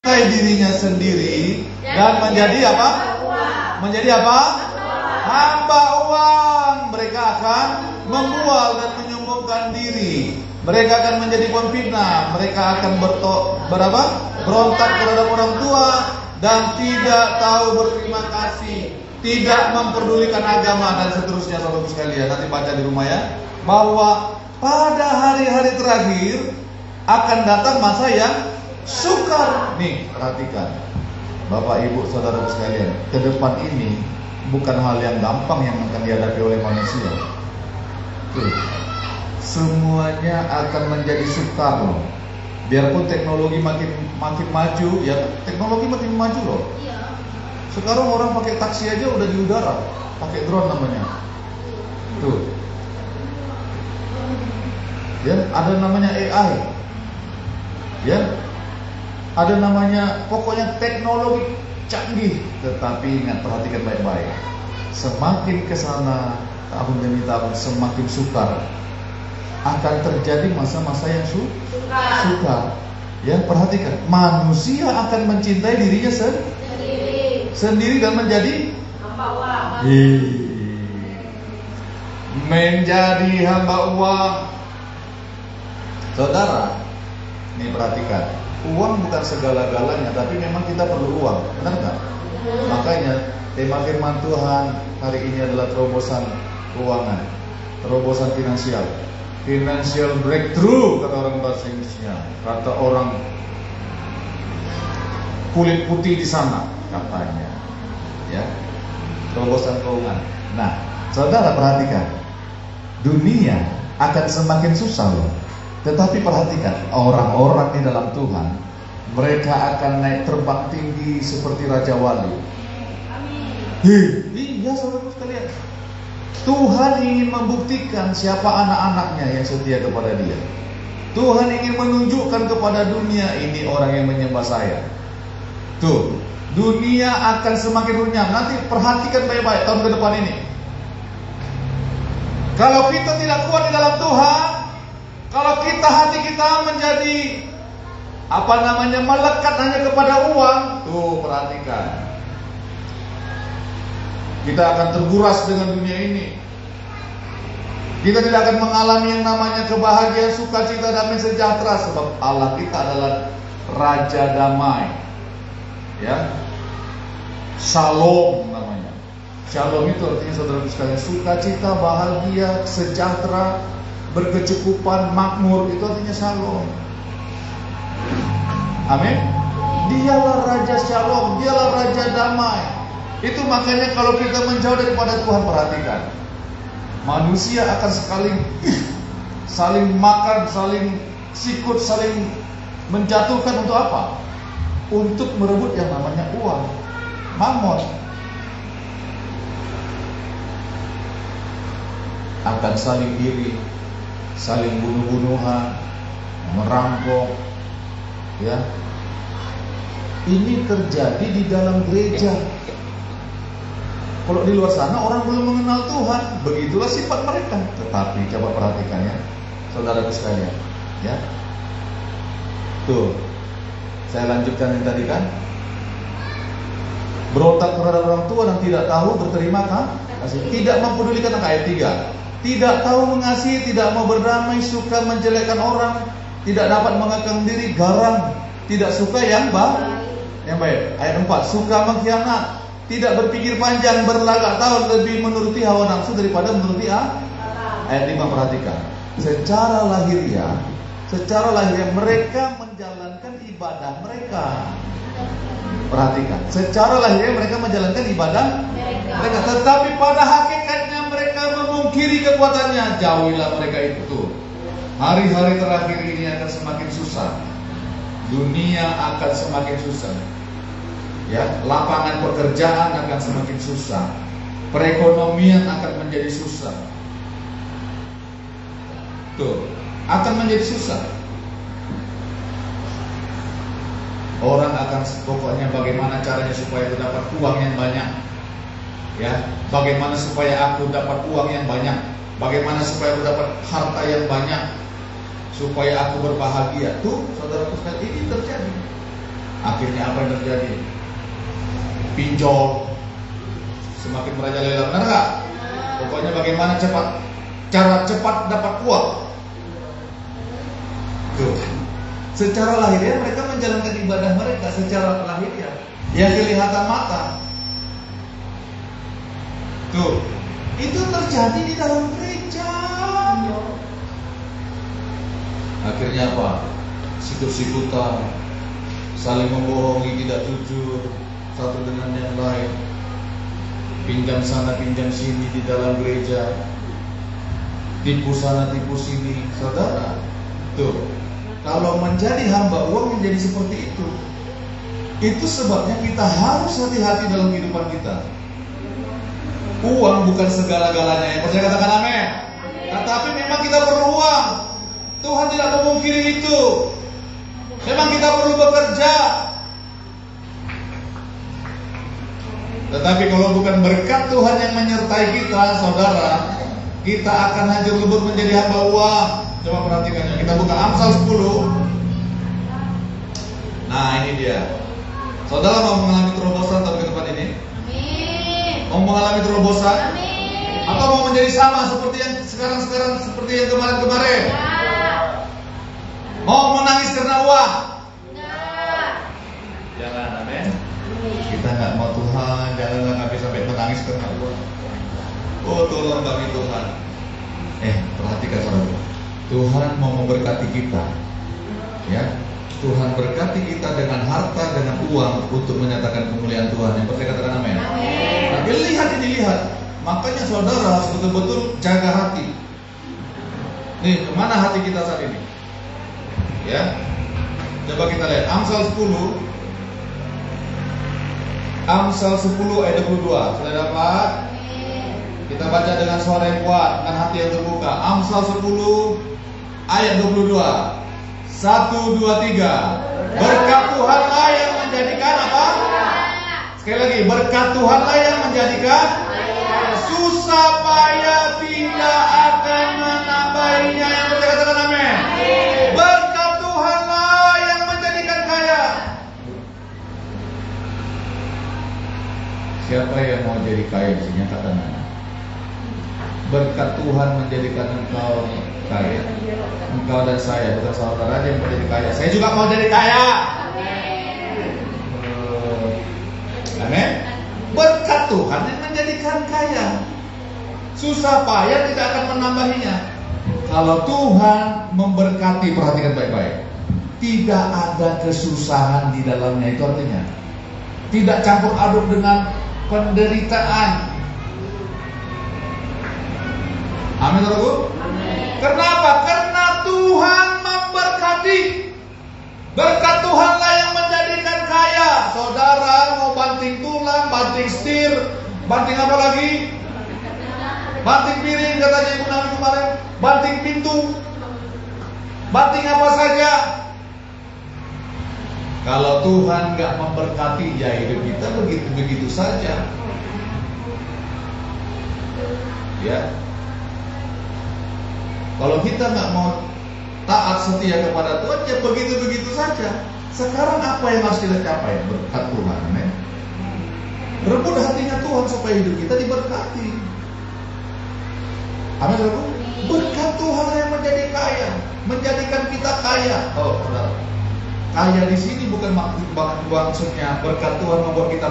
dirinya sendiri dan menjadi apa? Menjadi apa? Hamba uang. Mereka akan membual dan menyombongkan diri. Mereka akan menjadi pemfitnah. Mereka akan berontak terhadap orang tua dan tidak tahu berterima kasih, tidak memperdulikan agama dan seterusnya. Saudara sekalian, nanti baca di rumah ya, bahwa pada hari-hari terakhir akan datang masa yang sukar. Nih, perhatikan Bapak Ibu Saudara sekalian, ke depan ini bukan hal yang gampang yang akan dihadapi oleh manusia. Semuanya akan menjadi sukar loh. Biarpun teknologi makin maju, ya teknologi makin maju loh. Sekarang orang pakai taksi aja udah di udara, pakai drone namanya. Tuh. Ya, ada namanya AI. Ya. Ada namanya, pokoknya teknologi canggih. Tetapi ingat, perhatikan baik-baik. Semakin ke sana tahun demi tahun semakin sukar. Akan terjadi masa-masa yang sukar. Ya, perhatikan. Manusia akan mencintai dirinya sendiri dan menjadi hamba uang. Menjadi hamba uang. Saudara, ini perhatikan. Uang bukan segala-galanya, tapi memang kita perlu uang, benar nggak? Makanya tema firman Tuhan hari ini adalah terobosan keuangan, terobosan finansial, financial breakthrough kata orang bahasa Inggrisnya, kata orang kulit putih di sana katanya, ya, terobosan keuangan. Nah, saudara perhatikan, dunia akan semakin susah loh. Tetapi perhatikan, orang-orang di dalam Tuhan, mereka akan naik terbang tinggi seperti Raja Wali. Iya saudara sekalian, Tuhan ingin membuktikan siapa anak-anaknya yang setia kepada Dia. Tuhan ingin menunjukkan kepada dunia, ini orang yang menyembah saya. Tuh, dunia akan semakin runyam. Nanti perhatikan baik-baik tahun ke depan ini. Kalau kita tidak kuat di dalam Tuhan, kalau hati kita menjadi melekat hanya kepada uang, tuh perhatikan, kita akan terguras dengan dunia ini. Kita tidak akan mengalami yang namanya kebahagiaan, sukacita, damai sejahtera, sebab Allah kita adalah Raja Damai. Ya, Shalom namanya. Shalom itu artinya saudara sekalian sukacita, bahagia, sejahtera, berkecukupan, makmur, itu artinya shalom. Amin. Dialah Raja Shalom, dialah Raja Damai. Itu makanya kalau kita menjauh daripada Tuhan, perhatikan, manusia akan saling makan, saling sikut, saling menjatuhkan untuk apa? Untuk merebut yang namanya uang, mamon. Akan saling iri, saling bunuh-bunuhan, merampok, ya. Ini terjadi di dalam gereja. Kalau di luar sana orang belum mengenal Tuhan, begitulah sifat mereka. Tetapi coba perhatikan ya, saudaraku sekalian, ya. Tuh, saya lanjutkan yang tadi kan. Berontak terhadap orang tua dan tidak tahu berterima kasih, tidak mempedulikan ayat 3. Tidak tahu mengasihi, tidak mau berdamai, suka menjelekkan orang, tidak dapat mengekang diri, garang, tidak suka yang baik. Ayat 4, suka mengkhianat, tidak berpikir panjang, berlagak tahu, lebih menuruti hawa nafsu daripada menuruti Allah. Ayat 5 perhatikan. Secara lahiriah mereka menjalankan ibadah mereka. Perhatikan, secara lahiriah mereka menjalankan ibadah mereka, tetapi pada hakikatnya mereka memungkiri kekuatannya. Jauhilah mereka itu. Hari-hari terakhir ini akan semakin susah. Dunia akan semakin susah. Ya, lapangan pekerjaan akan semakin susah. Perekonomian akan menjadi susah. Tuh, akan menjadi susah. Orang akan pokoknya bagaimana caranya supaya aku dapat uang yang banyak. Ya, bagaimana supaya aku dapat uang yang banyak? Bagaimana supaya aku dapat harta yang banyak? Supaya aku berbahagia. Tuh, saudara sekalian, ini terjadi. Akhirnya apa yang terjadi? Pinjol semakin merajalela, benar nggak? Pokoknya bagaimana cara cepat dapat uang. Tuh. Secara lahiriah mereka menjalankan ibadah mereka secara lahiriah yang kelihatan mata. Tuh, itu terjadi di dalam gereja. Akhirnya apa? Sikut-sikutan, saling membohongi, tidak jujur satu dengan yang lain, pinjam sana pinjam sini di dalam gereja, tipu sana tipu sini. Saudara, tuh, kalau menjadi hamba uang menjadi seperti itu. Itu sebabnya kita harus hati-hati dalam kehidupan kita. Uang bukan segala-galanya. Yang percaya katakan amin. Tetapi memang kita perlu uang. Tuhan tidak memungkiri itu. Memang kita perlu bekerja. Tetapi kalau bukan berkat Tuhan yang menyertai kita, saudara, kita akan hancur lebur menjadi hamba uang. Coba perhatikan ya. Kita buka Amsal 10. Nah, ini dia. Saudara mau mengalami terobosan tahun ke depan ini? Amin. Mau mengalami terobosan? Amin. Atau mau menjadi sama seperti yang sekarang, seperti yang kemarin-kemarin? Ya. Mau menangis karena uang? Enggak. Jangan, amin. Kita nggak mau Tuhan, janganlah kami sampai menangis karena uang. Oh, tolong kami Tuhan. Perhatikan saudara. Tuhan mau memberkati kita. Ya. Tuhan berkati kita dengan harta, dengan uang untuk menyatakan kemuliaan Tuhan. Yang percaya katakan amin. Tapi lihat. Makanya saudara harus betul-betul jaga hati. Nih, kemana hati kita saat ini? Ya, coba kita lihat Amsal 10. Amsal 10 ayat 22. Sudah dapat? Kita baca dengan suara yang kuat, dengan hati yang terbuka. Amsal 10 ayat 22. 1, 2, 3. Berkat Tuhanlah yang menjadikan apa? Sekali lagi, berkat Tuhanlah yang menjadikan susah payah tidak akan menambahinya. Yang percaya katakan amin. Berkat Tuhanlah yang menjadikan kaya. Siapa yang mau jadi kaya di sini? Katakan amin. Berkat Tuhan menjadikan engkau kaya. Engkau dan saya, bukan saudara aja yang mau jadi kaya. Saya juga mau jadi kaya. Amin. Berkat Tuhan yang menjadikan kaya. Susah payah tidak akan menambahinya. Kalau Tuhan memberkati, perhatikan baik-baik. Tidak ada kesusahan di dalamnya. Itu artinya tidak campur aduk dengan penderitaan. Amin, saudaraku. Kenapa? Karena Tuhan memberkati. Berkat Tuhanlah yang menjadikan kaya. Saudara mau banting tulang, banting setir, banting apa lagi? Banting piring katanya Ibu Nabi kemarin. Banting pintu, banting apa saja. Kalau Tuhan gak memberkati, ya hidup kita begitu-begitu saja. Ya. Kalau kita nggak mau taat setia kepada Tuhan, ya begitu-begitu saja. Sekarang apa yang harus kita capai? Berkat Tuhan, amin. Rebut hatinya Tuhan supaya hidup kita diberkati. Amin, saudara. Berkat Tuhan yang menjadi kaya, menjadikan kita kaya. Oh, saudara. Kaya di sini bukan maksudnya berkat Tuhan membuat kita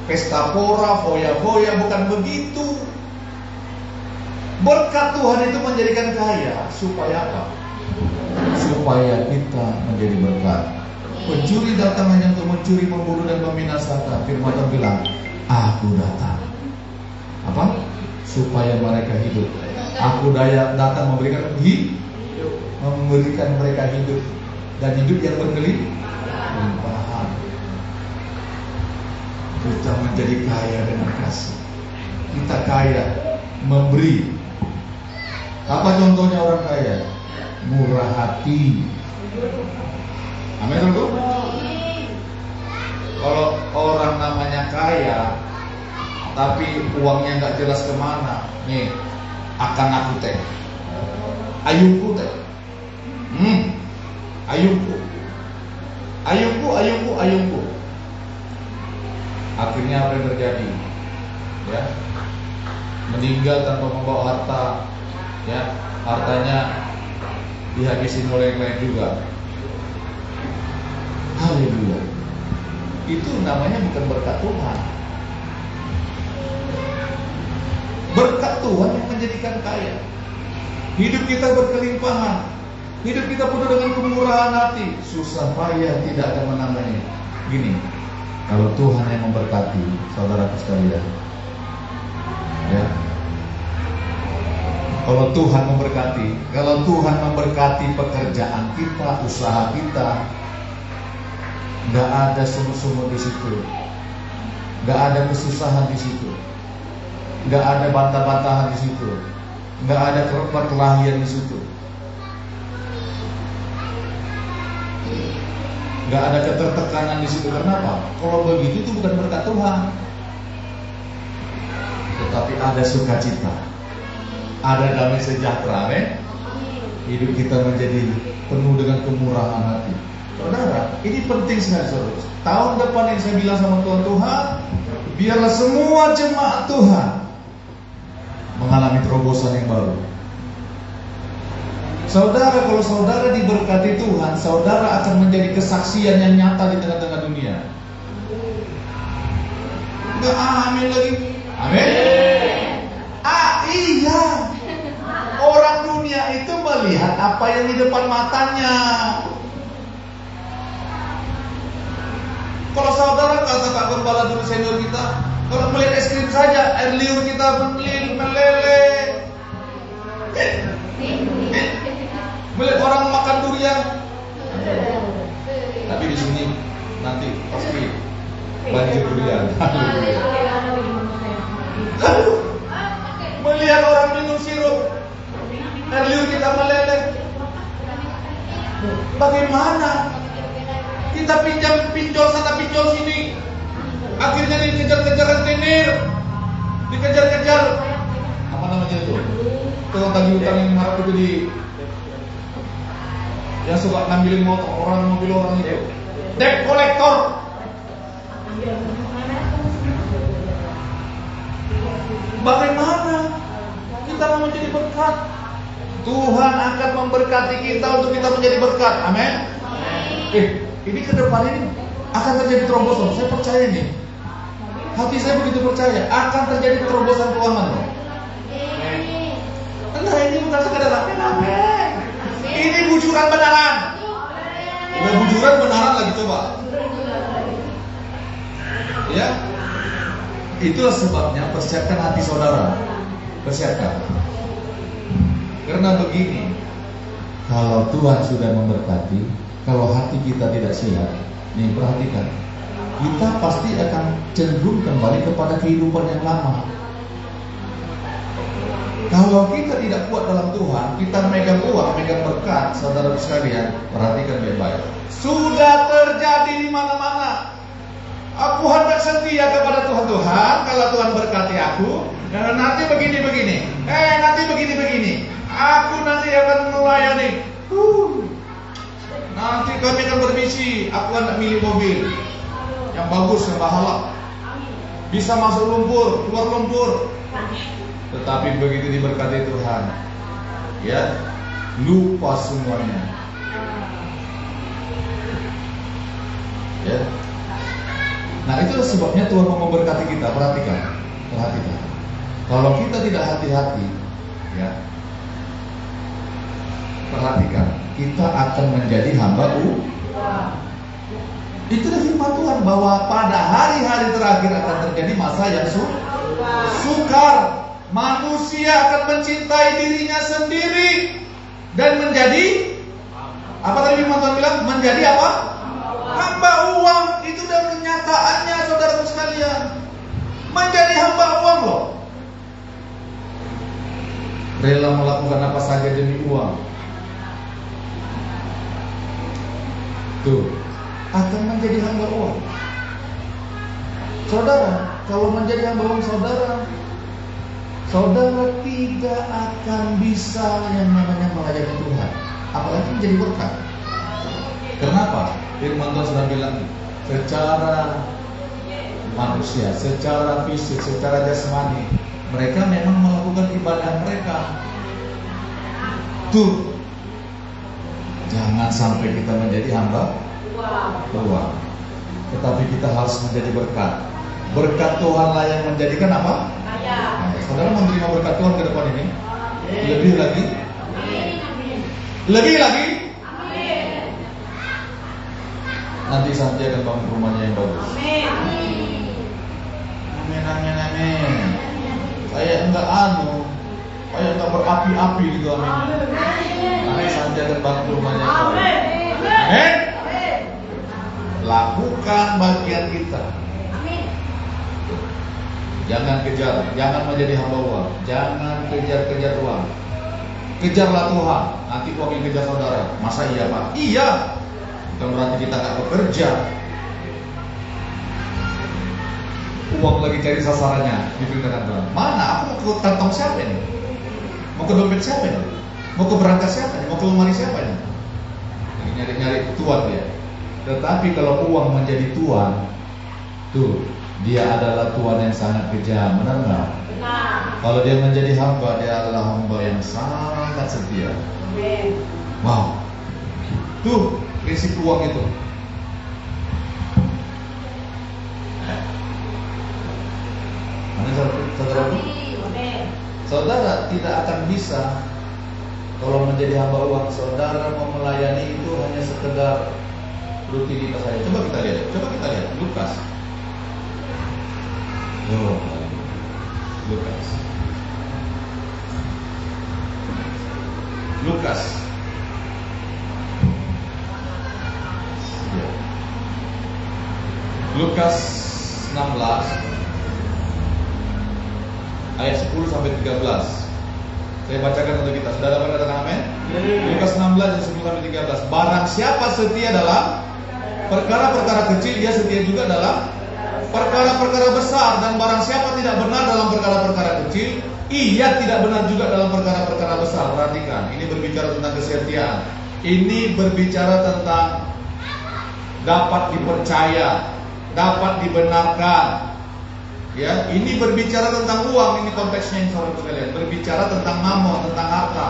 pesta pora, foya-foya, bukan begitu. Berkat Tuhan itu menjadikan kaya supaya apa? Supaya kita menjadi berkat. Pencuri datang hanya untuk mencuri, membunuh dan membinasakan. Firman Tuhan bilang, aku datang. Apa? Supaya mereka hidup. Aku datang memberikan hidup, memberikan mereka hidup dan hidup yang berkelimpahan. Kita menjadi kaya dengan kasih. Kita kaya memberi. Apa contohnya orang kaya? Murah hati. Amin, saudaraku. Kalau orang namanya kaya tapi uangnya nggak jelas kemana, nih akan aku teh, ayuku teh, ayuku. Ayungku, ayungku, ayungku. Akhirnya apa yang terjadi? Ya, meninggal tanpa membawa harta. Ya, hartanya dihabisin oleh yang lain juga. Haleluya. Itu namanya bukan berkat Tuhan. Berkat Tuhan yang menjadikan kaya. Hidup kita berkelimpahan. Hidup kita penuh dengan kemurahan hati. Susah payah tidak akan menambahnya. Gini, kalau Tuhan yang memberkati, saudaraku sekalian, ya, kalau Tuhan memberkati pekerjaan kita, usaha kita, nggak ada sumur-sumur di situ, nggak ada kesusahan di situ, nggak ada bantah-bantahan di situ, nggak ada perkelahian di situ, nggak ada ketertekanan di situ. Kenapa? Kalau begitu itu bukan berkat Tuhan, tetapi ada sukacita, ada damai sejahtera. Amin. Hidup kita menjadi penuh dengan kemurahan hati. Saudara, ini penting sekali, saudara. Tahun depan yang saya bilang sama Tuhan, biarlah semua jemaat Tuhan mengalami terobosan yang baru. Saudara, kalau saudara diberkati Tuhan, saudara akan menjadi kesaksian yang nyata di tengah-tengah dunia. Enggak amin lagi. Amin. Iya. Orang dunia itu melihat apa yang di depan matanya. Kalau saudara kata Pak Gembala dulu senior kita, kalau melihat es krim saja, air liur kita meleleh. Melihat orang makan durian. Tapi di sini nanti pasti banjir durian. Melihat orang minum sirup, air liur kita meleleh. Bagaimana? Kita pinjol sana pinjol sini, akhirnya dikejar-kejar rentenir, dikejar-kejar. Apa namanya itu? Tukang tagih utang yang marah itu yang suka ngambilin motor orang, mobil orang itu, debt collector. Bagaimana kita mau menjadi berkat? Tuhan akan memberkati kita untuk kita menjadi berkat. Amin. Ini ke depan ini akan terjadi terobosan. Saya percaya nih. Hati saya begitu percaya akan terjadi terobosan keuangan loh. Nah, ini bukan sekadar amin. Ini bujuran benaran. Udah bujuran benaran lagi coba. Ya. Itulah sebabnya persiapkan hati saudara. Persiapkan. Karena begini, kalau Tuhan sudah memberkati, kalau hati kita tidak siap, nih perhatikan, kita pasti akan cenderung kembali kepada kehidupan yang lama. Kalau kita tidak kuat dalam Tuhan, kita megang uang, megang berkat, saudara sekalian, perhatikan baik-baik. Sudah terjadi di mana-mana. Aku hendak setia kepada Tuhan. Kalau Tuhan berkati aku, nanti begini-begini. Nanti begini-begini. Aku nanti akan melayani. Nanti kami akan bermisi. Aku akan milih mobil yang bagus, yang bahalap, bisa masuk lumpur, keluar lumpur. Tetapi begitu diberkati Tuhan, ya, lupa semuanya. Ya. Nah, itulah sebabnya Tuhan mau memberkati kita. Perhatikan. Kalau kita tidak hati-hati, ya, perhatikan, kita akan menjadi hamba Itulah firman Tuhan bahwa pada hari-hari terakhir akan terjadi masa yang sukar. Manusia akan mencintai dirinya sendiri dan menjadi apa tadi firman Tuhan bilang? Menjadi apa? Hamba uang. Itu udah kenyataannya, saudaraku sekalian. Menjadi hamba uang loh. Rela melakukan apa saja demi uang. Tuh, akan menjadi hamba uang. Saudara, kalau menjadi hamba uang saudara tidak akan bisa yang namanya melayani Tuhan, apalagi menjadi berkat. Kenapa? Firman Tuhan sudah bilang, secara manusia, secara fisik, secara jasmani, mereka memang melakukan ibadah mereka. Tuh, jangan sampai kita menjadi hamba uang, tetapi kita harus menjadi berkat. Berkat Tuhanlah yang menjadikan apa? Nah, saudara menerima berkat Tuhan ke depan ini, lebih lagi, lebih lagi. Nanti Santi akan bangun rumahnya yang bagus. Amin, amin, amin. Kayak enggak kayak enggak berapi-api gitu, amin. Nanti Santi akan bangun rumahnya yang bagus. Amin. Lakukan bagian kita. Jangan kejar, jangan menjadi hamba uang, jangan kejar-kejar uang. Kejarlah Tuhan, nanti uang yang kejar saudara. Masa iya Pak? Iya. Bukan berarti kita nggak bekerja. Uang lagi cari sasarannya, dipindahkan Tuhan. Mana? Aku mau ke kantong siapa ini? Mau ke dompet siapa ini? Mau ke berangkas siapa ini? Mau ke lemari siapa ini? Nyari-nyari tuan dia. Tetapi kalau uang menjadi tuan, tuh dia adalah tuan yang sangat kejam, benar nggak? Benar. Kalau dia menjadi hamba, dia adalah hamba yang sangat setia. Amin. Wow. Tuh prinsip uang itu. Mana saudara? Saudara tidak akan bisa kalau menjadi hamba uang. Saudara mau melayani itu hanya sekedar rutinitas saja. Coba kita lihat Lukas. Lukas. Lukas 16 ayat 10 sampai 13. Saya bacakan untuk kita. Sudah dapat katakan amin? Lukas 16 ayat 10 sampai 13. Barang siapa setia dalam perkara-perkara kecil, dia setia juga dalam perkara-perkara besar. Dan barang siapa tidak benar dalam perkara-perkara kecil, ia tidak benar juga dalam perkara-perkara besar. Perhatikan, ini berbicara tentang kesetiaan. Ini berbicara tentang dapat dipercaya, dapat dibenarkan. Ya, ini berbicara tentang uang. Ini konteksnya yang saudara sekalian. Berbicara tentang mamon, tentang harta.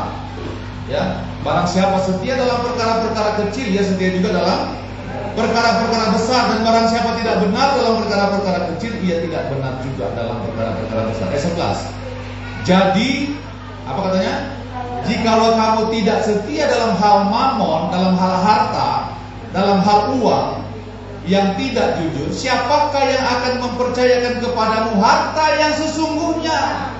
Ya, barang siapa setia dalam perkara-perkara kecil, dia setia juga dalam perkara-perkara besar. Dan barang siapa tidak benar dalam perkara-perkara kecil, ia tidak benar juga dalam perkara-perkara besar. Ayat 11. Jadi, apa katanya? Jikalau kamu tidak setia dalam hal mamon, dalam hal harta, dalam hal uang yang tidak jujur, siapakah yang akan mempercayakan kepadamu harta yang sesungguhnya?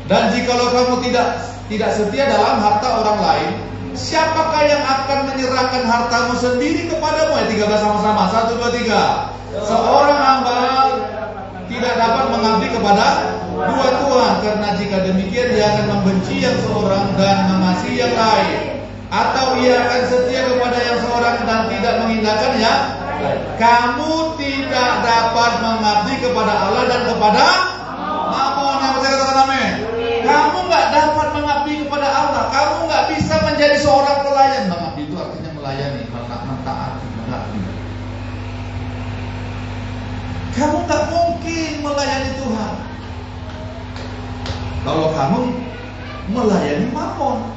Dan jikalau kamu tidak setia dalam harta orang lain, siapakah yang akan menyerahkan hartamu sendiri kepadamu? Ayat 13 sama-sama. 1, 2, 3. Seorang hamba tidak dapat mengabdi kepada dua tuan, karena jika demikian dia akan membenci yang seorang dan mengasihi yang lain, atau ia akan setia kepada yang seorang dan tidak mengindahkan yang lain. Kamu tidak dapat mengabdi kepada Allah dan kepada mamon. Yang percaya katakan amin. Kamu nggak dapat mengabdi kepada Allah. Kamu nggak bisa menjadi seorang pelayan. Mengabdi itu artinya melayani, mentaati, mengabdi. Kamu nggak mungkin melayani Tuhan kalau kamu melayani mamon.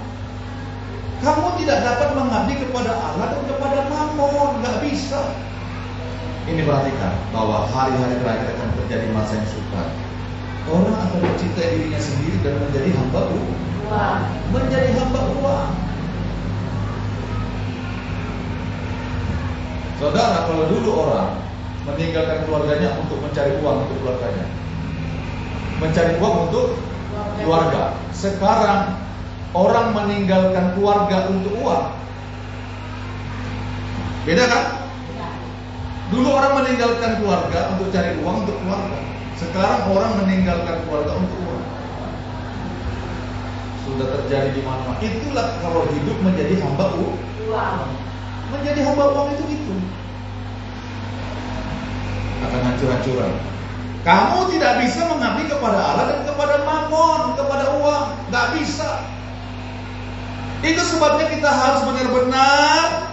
Kamu tidak dapat mengabdi kepada Allah dan kepada mamon. Nggak bisa. Ini perhatikan bahwa hari-hari terakhir akan terjadi masa yang sukar. Orang akan mencintai dirinya sendiri dan menjadi hamba uang. Menjadi hamba uang. Saudara, kalau dulu orang meninggalkan keluarganya untuk mencari uang untuk keluarganya, mencari uang untuk keluarga. Sekarang orang meninggalkan keluarga untuk uang. Beda kan? Dulu orang meninggalkan keluarga untuk cari uang untuk keluarga. Sekarang orang meninggalkan keluarga untuk uang. Sudah terjadi di mana-mana. Itulah kalau hidup menjadi hamba uang. Menjadi hamba uang itu gitu. Akan hancur-hancuran. Kamu tidak bisa mengabdi kepada Allah dan kepada mamon, kepada uang. Gak bisa. Itu sebabnya kita harus benar-benar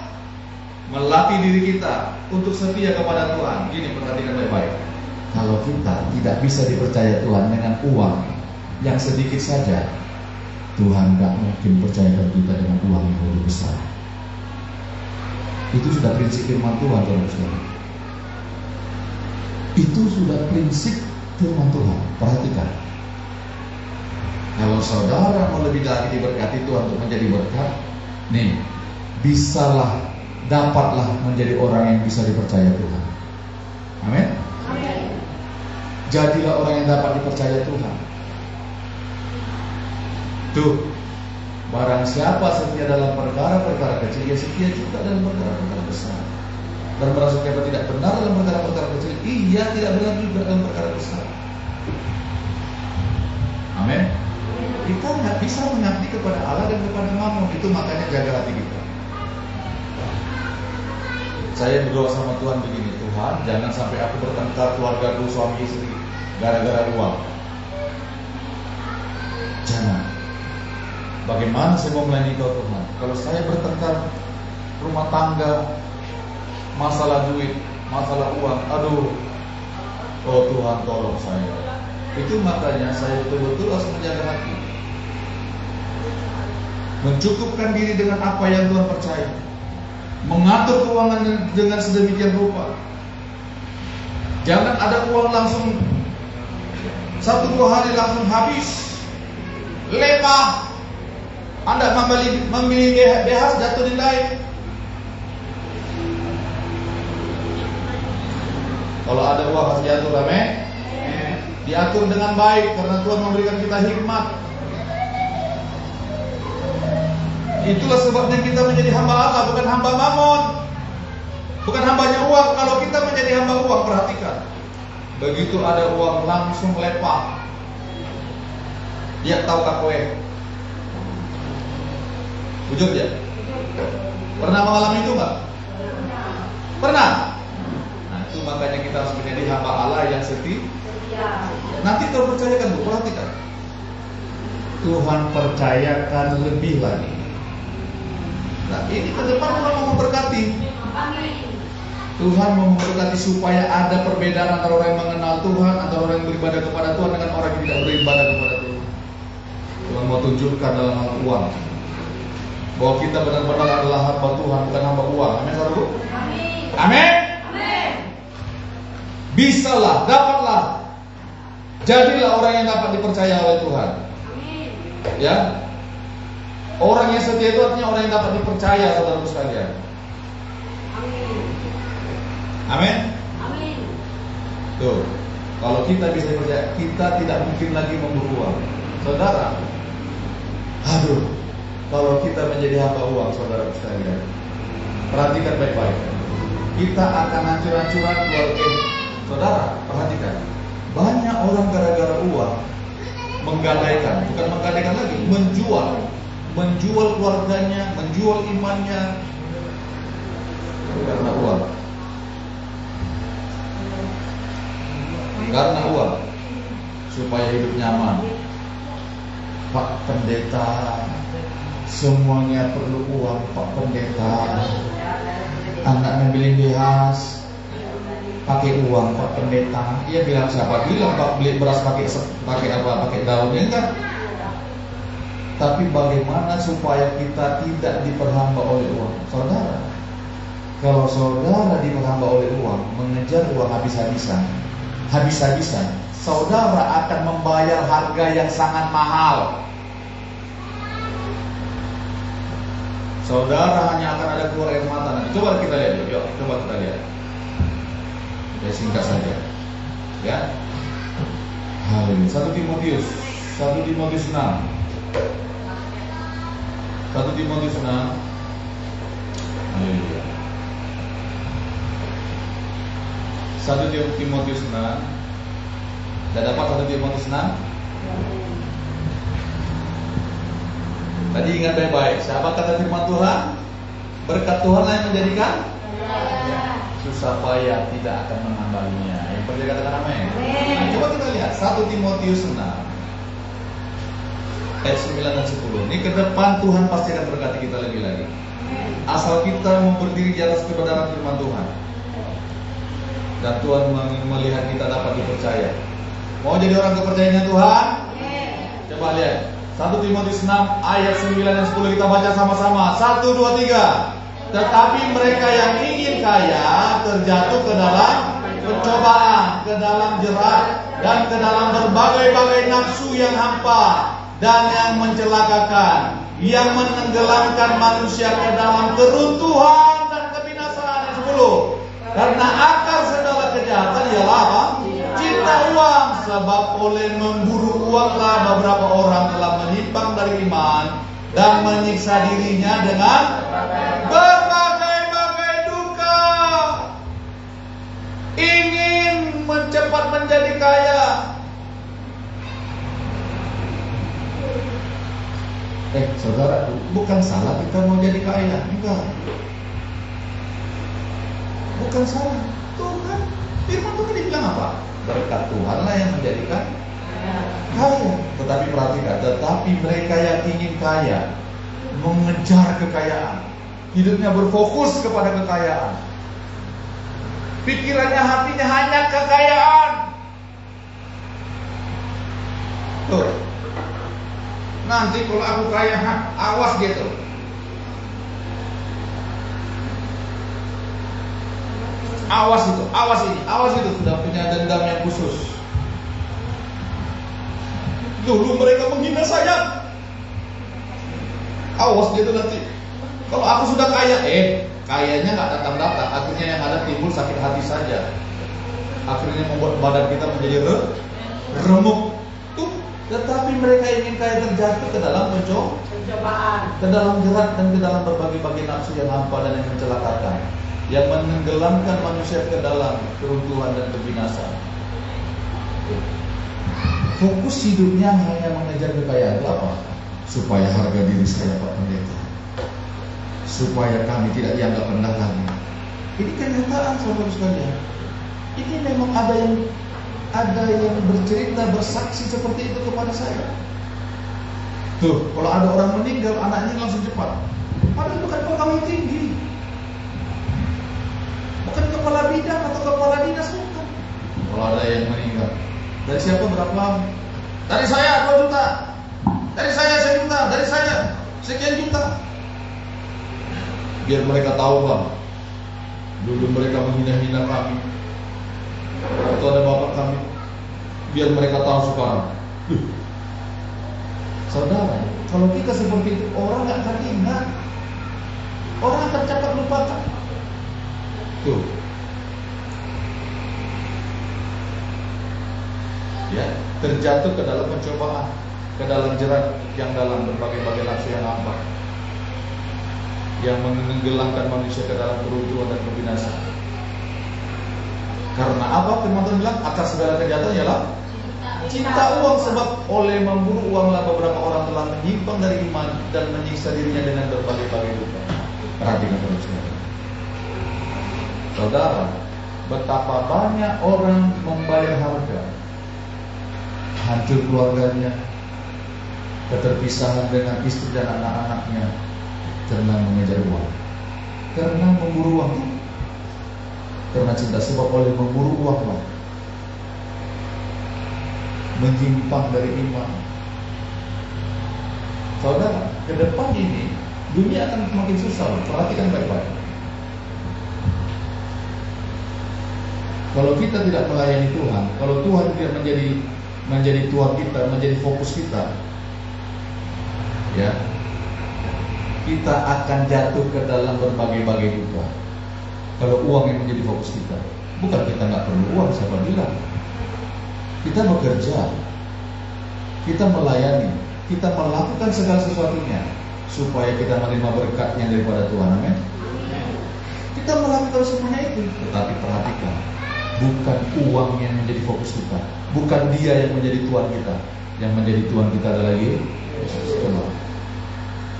melatih diri kita untuk setia kepada Tuhan. Gini, perhatikan baik-baik. Kalau kita tidak bisa dipercaya Tuhan dengan uang yang sedikit saja, Tuhan gak mungkin percayakan kita dengan uang yang lebih besar. Itu sudah prinsip firman Tuhan, saudara-saudara. Itu sudah prinsip firman Tuhan. Perhatikan. Kalau saudara mau lebih lagi diberkati Tuhan untuk menjadi berkat, nih, dapatlah menjadi orang yang bisa dipercaya Tuhan. Amin. Jadilah orang yang dapat dipercaya Tuhan. Tuh, barang siapa setia dalam perkara-perkara kecil, dia setia juga dalam perkara-perkara besar. Dan barang siapa tidak benar dalam perkara-perkara kecil, ia tidak benar juga dalam perkara besar. Amin. Kita nggak bisa mengabdi kepada Allah dan kepada Mammon. Itu makanya jaga hati kita. Saya berdoa sama Tuhan begini, Tuhan, jangan sampai aku bertengkar keluargaku, suami istri, gara-gara uang. Jangan. Bagaimana saya mau melayani Kau, Tuhan? Kalau saya bertengkar rumah tangga, masalah duit, masalah uang, aduh, oh Tuhan tolong saya. Itu makanya saya betul-betul harus menjaga hati, mencukupkan diri dengan apa yang Tuhan percaya, mengatur keuangan dengan sedemikian rupa. Jangan ada uang langsung 1-2 hari langsung habis, lemah. Anda memilih behas jatuh di lain. Kalau ada uang harus diatur, amin. Diatur dengan baik karena Tuhan memberikan kita hikmat. Itulah sebabnya kita menjadi hamba Allah, bukan hamba Mammon, bukan hambanya uang. Kalau kita menjadi hamba uang, perhatikan, begitu ada uang langsung lepak. Dia tahu kakwe. Jujur ya? Pernah mengalami itu enggak? Pernah. Nah, itu makanya kita harus menjadi hamba Allah yang setia. Nanti Tuhan percayakan, Bu, perhatikan. Tuhan percayakan lebih lagi. Nah, ini ke depan Tuhan mau memberkati. Tuhan mau memberkati supaya ada perbedaan antara orang yang mengenal Tuhan, antara orang yang beribadah kepada Tuhan dengan orang yang tidak beribadah kepada Tuhan. Tuhan mau tunjukkan dalam hal uang bahwa kita benar-benar adalah hamba Tuhan, bukan hamba uang. Amin, saudara. Amin. Amin. Bisalah, dapatlah. Jadilah orang yang dapat dipercaya oleh Tuhan. Amin. Ya. Orang yang setia itu artinya orang yang dapat dipercaya, saudara sekalian. Amin. Amin. Amin. Tuh, kalau kita bisa dipercaya, kita tidak mungkin lagi memburu uang. Saudara, aduh, kalau kita menjadi hamba uang, saudara sekalian, perhatikan baik-baik. Kita akan hancur-hancuran keluarga. Saudara, perhatikan. Banyak orang gara-gara uang menggadaikan, bukan menggadaikan lagi, menjual keluarganya, menjual imannya karena uang. Karena uang, supaya hidup nyaman. Pak Pendeta, semuanya perlu uang, Pak Pendeta. Anaknya beli behas, pakai uang, Pak Pendeta. Dia bilang, siapa bilang Pak beli beras pakai apa? Pakai daunnya enggak. Tapi bagaimana supaya kita tidak diperhamba oleh uang? Saudara, kalau saudara diperhamba oleh uang, mengejar uang habis-habisan, saudara akan membayar harga yang sangat mahal. Saudara hanya akan ada keluar air mata nanti. Coba kita lihat, yuk, coba kita lihat. Ya, singkat saja. Ya. Haleluya. 1 Timotius 6. 1 Timotius 6. Haleluya. 1 Timotius 6. Sudah dapat 1 Timotius 6? Tadi ingat baik-baik. Siapa kata firman Tuhan? Berkat Tuhan lah yang menjadikan susah payah tidak akan menambahinya. Yang percaya katakan amin. Nah, coba kita lihat 1 Timotius 6 ayat 9 dan 10. Ini ke depan Tuhan pasti akan berkati kita lebih lagi. Asal kita mau berdiri di atas kebenaran firman Tuhan. Dan Tuhan melihat kita dapat dipercaya. Mau jadi orang kepercayaan Tuhan? Coba lihat 1 Timotius 6 ayat 9 dan 10 kita baca sama-sama. 1, 2, 3. Tetapi mereka yang ingin kaya terjatuh ke dalam pencobaan, ke dalam jerat, dan ke dalam berbagai-bagai nafsu yang hampa dan yang mencelakakan, yang menenggelamkan manusia ke dalam keruntuhan dan kebinasaan. Yang 10. Karena akar segala kejahatan ialah apa? Cinta uang. Sebab oleh memburu uanglah beberapa orang telah menyimpang dari iman dan menyiksa dirinya dengan berbagai-bagai duka. Ingin cepat menjadi kaya. Saudara, bukan salah kita mau jadi kaya. Enggak. Bukan salah. Tuhan, firman Tuhan dibilang apa? Berkat Tuhanlah yang menjadikan kaya. Tetapi perhatikan, tetapi mereka yang ingin kaya mengejar kekayaan, hidupnya berfokus kepada kekayaan, pikirannya, hatinya hanya kekayaan. Tuh, nanti kalau aku kaya, awas gitu. Awas itu, awas ini, awas itu. Sudah punya dendam yang khusus. Dulu mereka menghina saya. Awas gitu nanti. Kalau aku sudah kaya, kayanya nggak datang-datang. Akhirnya yang ada timbul sakit hati saja. Akhirnya membuat badan kita menjadi remuk. Tuh, tetapi mereka ingin kaya terjatuh ke dalam pencobaan, ke dalam jerat dan ke dalam berbagai-bagai nafsu yang hampa dan yang mencelakakan, yang menenggelamkan manusia ke dalam keruntuhan dan kebinasaan. Fokus hidupnya hanya mengejar kekayaan. Apa? Supaya harga diri saya Pak Pendeta, supaya kami tidak dianggap rendah lagi. Ini kenyataan saudara sekalian. Ini memang ada yang bercerita, bersaksi seperti itu kepada saya. Tuh, kalau ada orang meninggal, anaknya langsung cepat. Padahal bukan pegawai tinggi, bukan kepala bidang atau kepala dinas, bukan. Kalau ada yang meninggal, dari siapa berapa? Dari saya 2 juta. Dari saya 1 juta. Dari saya sekian juta. Biar mereka tahu Bang, dulu mereka menghina-hina kami atau ada bapak kami. Biar mereka tahu sekarang. Saudara, kalau kita seperti itu, orang gak akan ingat. Orang akan cepat lupakan. Tuh. Ya, terjatuh ke dalam pencobaan, ke dalam jerat yang dalam berbagai-bagai nafsu yang hampa, yang menenggelamkan manusia ke dalam keruntuhan dan kebinasaan. Karena apa? Firman Tuhan bilang akar segala kejahatan ialah cinta uang. Sebab oleh memburu uanglah beberapa orang telah menyimpang dari iman dan menyiksa dirinya dengan berbagai-bagai duka. Perhatikan saudara. Saudara, betapa banyak orang membayar harga, hancur keluarganya, keterpisahan dengan istri dan anak-anaknya karena mengejar uang, karena memburu uang, karena cinta. Sebab oleh memburu uang lah menyimpang dari iman. Saudara, ke depan ini dunia akan semakin susah. Perhatikan baik-baik. Kalau kita tidak melayani Tuhan, kalau Tuhan tidak menjadi Tuhan kita, menjadi fokus kita, ya, kita akan jatuh ke dalam berbagai-bagai duka. Kalau uang yang menjadi fokus kita, bukan kita nggak perlu uang, siapa bilang? Kita bekerja, kita melayani, kita melakukan segala sesuatunya supaya kita menerima berkatnya daripada Tuhan. Amin. Kita melakukan semuanya itu, tetapi perhatikan, bukan uang yang menjadi fokus kita, bukan dia yang menjadi Tuhan kita. Yang menjadi Tuhan kita adalah Yesus.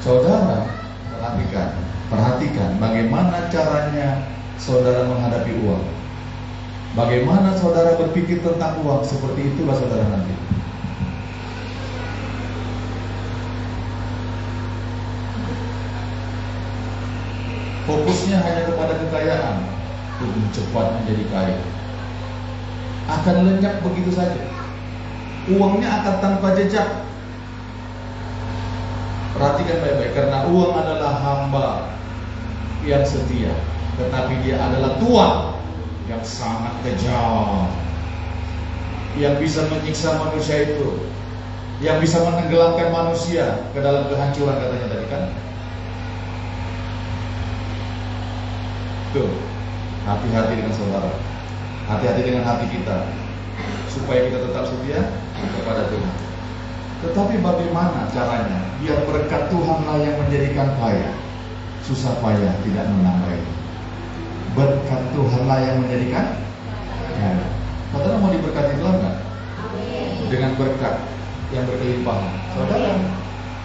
Saudara, perhatikan bagaimana caranya saudara menghadapi uang. Bagaimana saudara berpikir tentang uang, seperti itulah saudara nanti. fokusnya hanya kepada kekayaan, lebih cepat menjadi kaya. Akan lenyap begitu saja. Uangnya akan tanpa jejak. Perhatikan baik-baik, karena uang adalah hamba yang setia, tetapi dia adalah tuan yang sangat kejam, yang bisa menyiksa manusia itu, yang bisa menenggelamkan manusia ke dalam kehancuran, katanya tadi kan. Tuh, hati-hati dengan saudara, hati-hati dengan hati kita, supaya kita tetap setia kepada Tuhan. Tetapi bagaimana caranya? Biar berkat Tuhanlah yang menjadikan kaya, susah payah tidak menambahi. Berkat Tuhanlah yang menjadikan kaya. Saudara mau diberkati Tuhan enggak? Dengan berkat yang berkelimpahan. Saudara,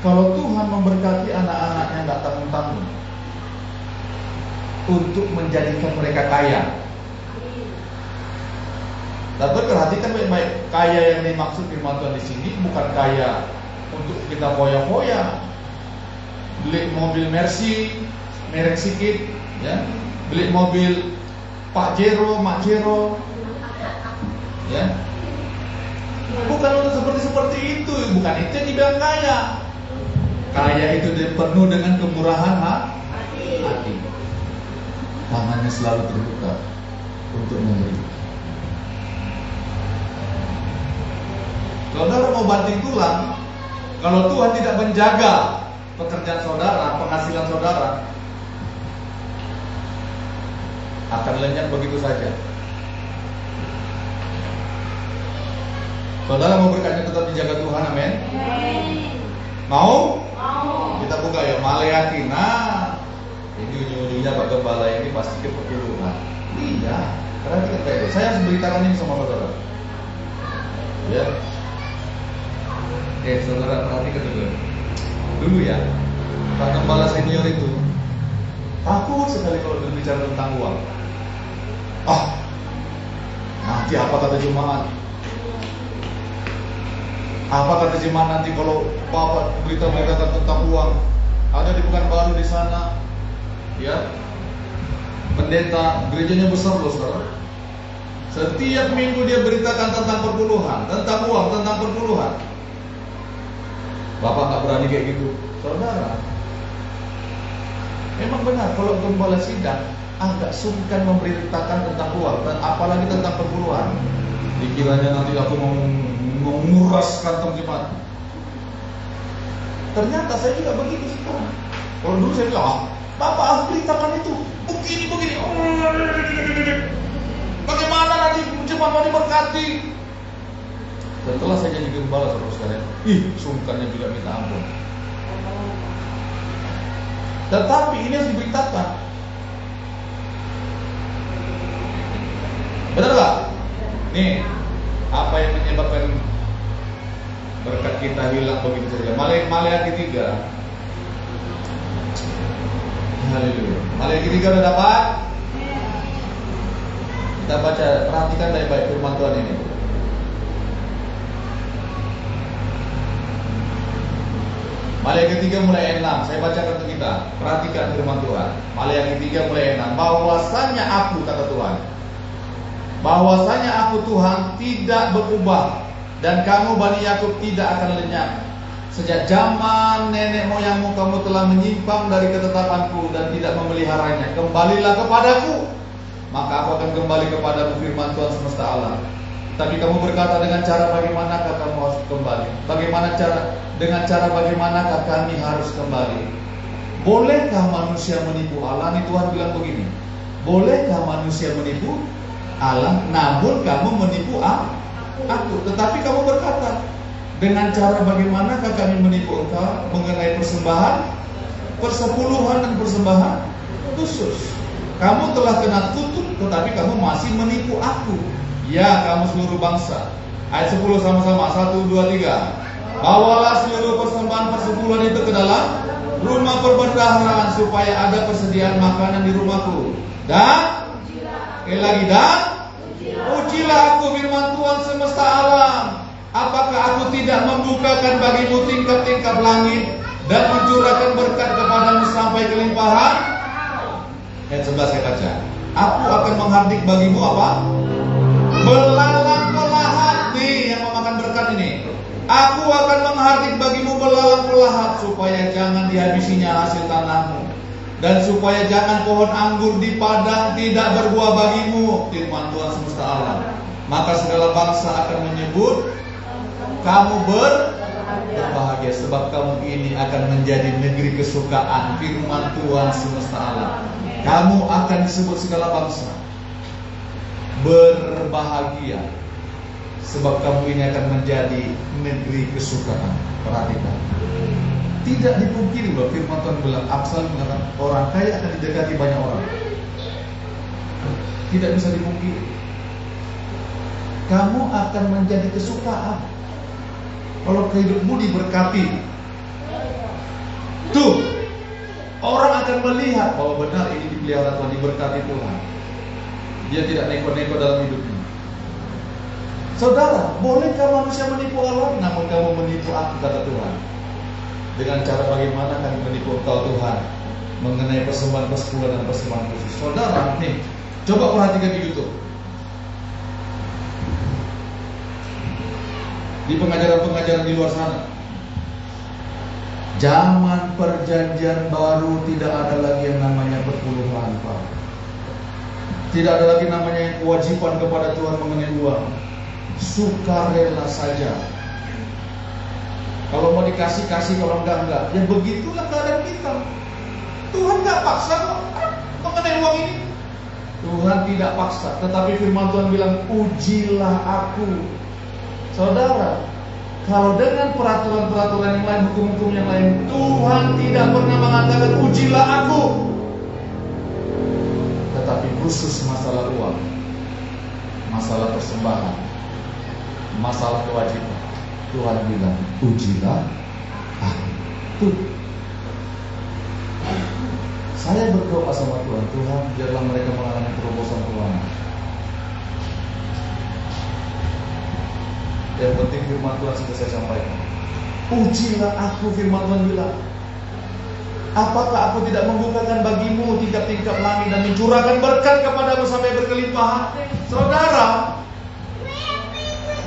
kalau Tuhan memberkati anak-anaknya enggak tanggung-tanggung untuk menjadikan mereka kaya. Tapi perhatikan baik-baik, kaya yang dimaksud firman Tuhan di sini bukan kaya untuk kita foya-foya, beli mobil Mercy, merek sedikit, ya, beli mobil Pak Jero, Mak Jero, ya, bukan untuk seperti itu, bukan itu yang dibilang kaya. Kaya itu penuh dengan kemurahan hati, tangannya selalu terbuka untuk memberi. Saudara mau banting tulang, kalau Tuhan tidak menjaga pekerjaan saudara, penghasilan saudara, akan lenyap begitu saja. Saudara mau berkatnya tetap dijaga Tuhan, amin? Mau? Kita buka ya, Maleakhi. Nah, ini ujung-ujungnya Pak Gembala ini pasti keperluan. Iya, karena kita saya harus beritakan ini sama saudara. Ya. Saudara perhatikan dulu ya, Pak Gembala senior itu takut sekali kalau berbicara tentang uang. Nanti apa kata jemaat? Apa kata jemaat nanti kalau Bapak berita-berita tentang uang? Ada di Pekanbaru di sana, ya, pendeta gerejanya besar loh saudara. Setiap minggu dia beritakan tentang perpuluhan, tentang uang, tentang perpuluhan. Bapak nggak berani kayak gitu, saudara. Memang benar kalau gembala sidang agak sungkan memberitakan tentang uang dan apalagi tentang perpuluhan. Dikiranya nanti aku mau menguras kantong jemaat. Ternyata saya juga begitu sekarang. Kalau dulu saya bilang, Bapak harus beritakan itu begini. Bagaimana nanti jemaat mau diberkati? Setelah saya jadi gembala saudara sekalian, sungkannya juga minta ampun. Tetapi ini harus diberitakan. Benar gak? Nih, apa yang menyebabkan berkat kita hilang begitu saja? Maleakhi 3. Haleluya. Maleakhi 3 udah dapat? Kita baca, perhatikan baik-baik firman Tuhan ini. Maleakhi 3 mulai 6. Saya bacakan untuk kita. Perhatikan firman Tuhan. Maleakhi 3 mulai 6. Bahwasanya aku, kata Tuhan, bahwasanya aku Tuhan tidak berubah, dan kamu Bani Yakub tidak akan lenyap. Sejak zaman nenek moyangmu kamu telah menyimpang dari ketetapanku dan tidak memeliharanya. Kembalilah kepadaku, maka aku akan kembali kepadamu, firman Tuhan semesta alam. Tapi kamu berkata, dengan cara bagaimanakah kamu harus kembali? Dengan cara bagaimanakah kami harus kembali? Bolehkah manusia menipu Allah? Ini Tuhan bilang begini. Bolehkah manusia menipu Allah? Namun kamu menipu aku. Tetapi kamu berkata, dengan cara bagaimanakah kami menipu engkau mengenai persembahan, persepuluhan dan persembahan khusus? Kamu telah kena kutuk, tetapi kamu masih menipu aku. Ya, kamu seluruh bangsa. Ayat 10 sama-sama. 1, 2, 3. Bawalah seluruh persembahan persepuluhan itu ke dalam rumah perbendaharaan, supaya ada persediaan makanan di rumahku. Dan ujilah aku, firman Tuhan semesta alam. Apakah aku tidak membukakan bagimu tingkap-tingkap langit dan mencurahkan berkat kepadamu sampai kelimpahan? Ayat 11 saya baca. Aku akan menghardik bagimu apa? Belalang pelahat. Nih yang memakan berkat ini. Aku akan menghardik bagimu belalang pelahat, supaya jangan dihabisinya hasil tanahmu, dan supaya jangan pohon anggur di padang tidak berbuah bagimu, firman Tuhan semesta alam. Maka segala bangsa akan menyebut kamu berbahagia, sebab kamu ini akan menjadi negeri kesukaan, firman Tuhan semesta alam. Kamu akan disebut segala bangsa berbahagia, sebab kamu ini akan menjadi negeri kesukaan. Perhatikan, tidak dipungkiri bahwa firman Tuhan bilang, Amsal mengatakan orang kaya akan didekati banyak orang. Tidak bisa dipungkiri. Kamu akan menjadi kesukaan kalau hidupmu diberkati. Tuh, orang akan melihat bahwa benar ini dipelihara Tuhan, diberkati Tuhan. Dia tidak neko-neko dalam hidupnya. Saudara, bolehkah manusia menipu Allah? Namun kamu menipu aku, kata Tuhan. Dengan cara bagaimana kami menipu engkau Tuhan, mengenai persembahan persepuluhan dan persembahan khusus. Saudara, nih, coba perhatikan di YouTube. Di pengajaran-pengajaran di luar sana, zaman perjanjian baru tidak ada lagi yang namanya perpuluhan, Pak. Tidak ada lagi namanya yang kewajiban kepada Tuhan mengenai uang. Sukarela saja. Kalau mau dikasih, kasih. Kalau enggak. Ya begitulah keadaan kita. Tuhan enggak paksa kok mengenai uang ini. Tuhan tidak paksa. Tetapi firman Tuhan bilang, ujilah aku. Saudara, kalau dengan peraturan-peraturan yang lain, hukum-hukum yang lain, Tuhan tidak pernah mengatakan ujilah aku. Tetapi khusus masalah uang, masalah persembahan, masalah kewajiban, Tuhan bilang ujilah aku. Tuh, saya berdoa sama Tuhan, Tuhan biarlah mereka mengalami terobosan keuangan. Yang penting firman Tuhan sudah saya sampaikan. Ujilah aku, firman Tuhan bilang. Apakah aku tidak membukakan bagimu tingkap-tingkap langit dan mencurahkan berkat kepadamu sampai berkelimpahan? Saudara,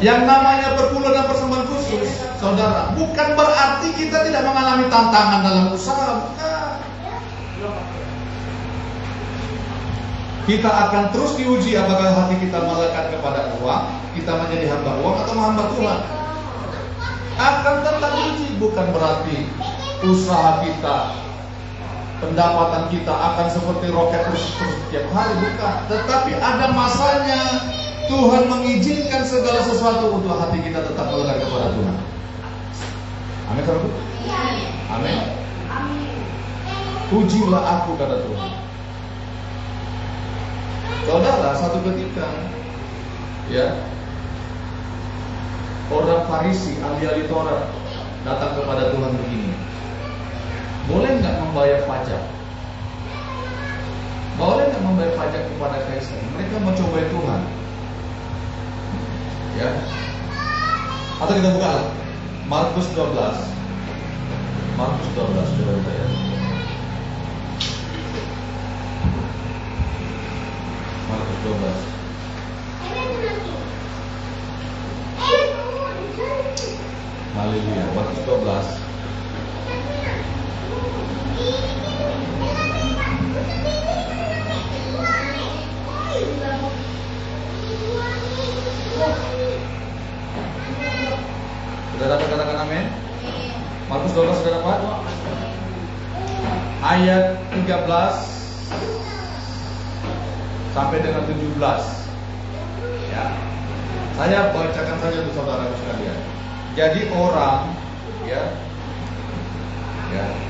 yang namanya perpuluhan dan persembahan khusus, saudara, bukan berarti kita tidak mengalami tantangan dalam usaha, bukan. Kita akan terus diuji apakah hati kita melekat kepada uang, kita menjadi hamba uang atau hamba Tuhan. Akan tetap diuji, bukan berarti usaha kita, pendapatan kita akan seperti roket terus setiap hari, bukan. Tetapi ada masanya Tuhan mengizinkan segala sesuatu untuk hati kita tetap melekat kepada Tuhan. Amin, saudara. Amin. Ujilah aku, kata Tuhan. Saudara, satu ketika, ya, orang Farisi, ahli-ahli Taurat datang kepada Tuhan begini, boleh nggak membayar pajak? Boleh nggak membayar pajak kepada Kaisar? Mereka mencobai Tuhan, ya. Atau kita buka Markus 12, Markus 12, coba kita ya. Markus 12. Haleluya. Markus 12. Sudah dapat, katakan amin. Markus 12 sudah dapat? Ayat 13 sampai dengan 17. Ya. Saya bacakan saja untuk saudara sekalian. Jadi orang, ya,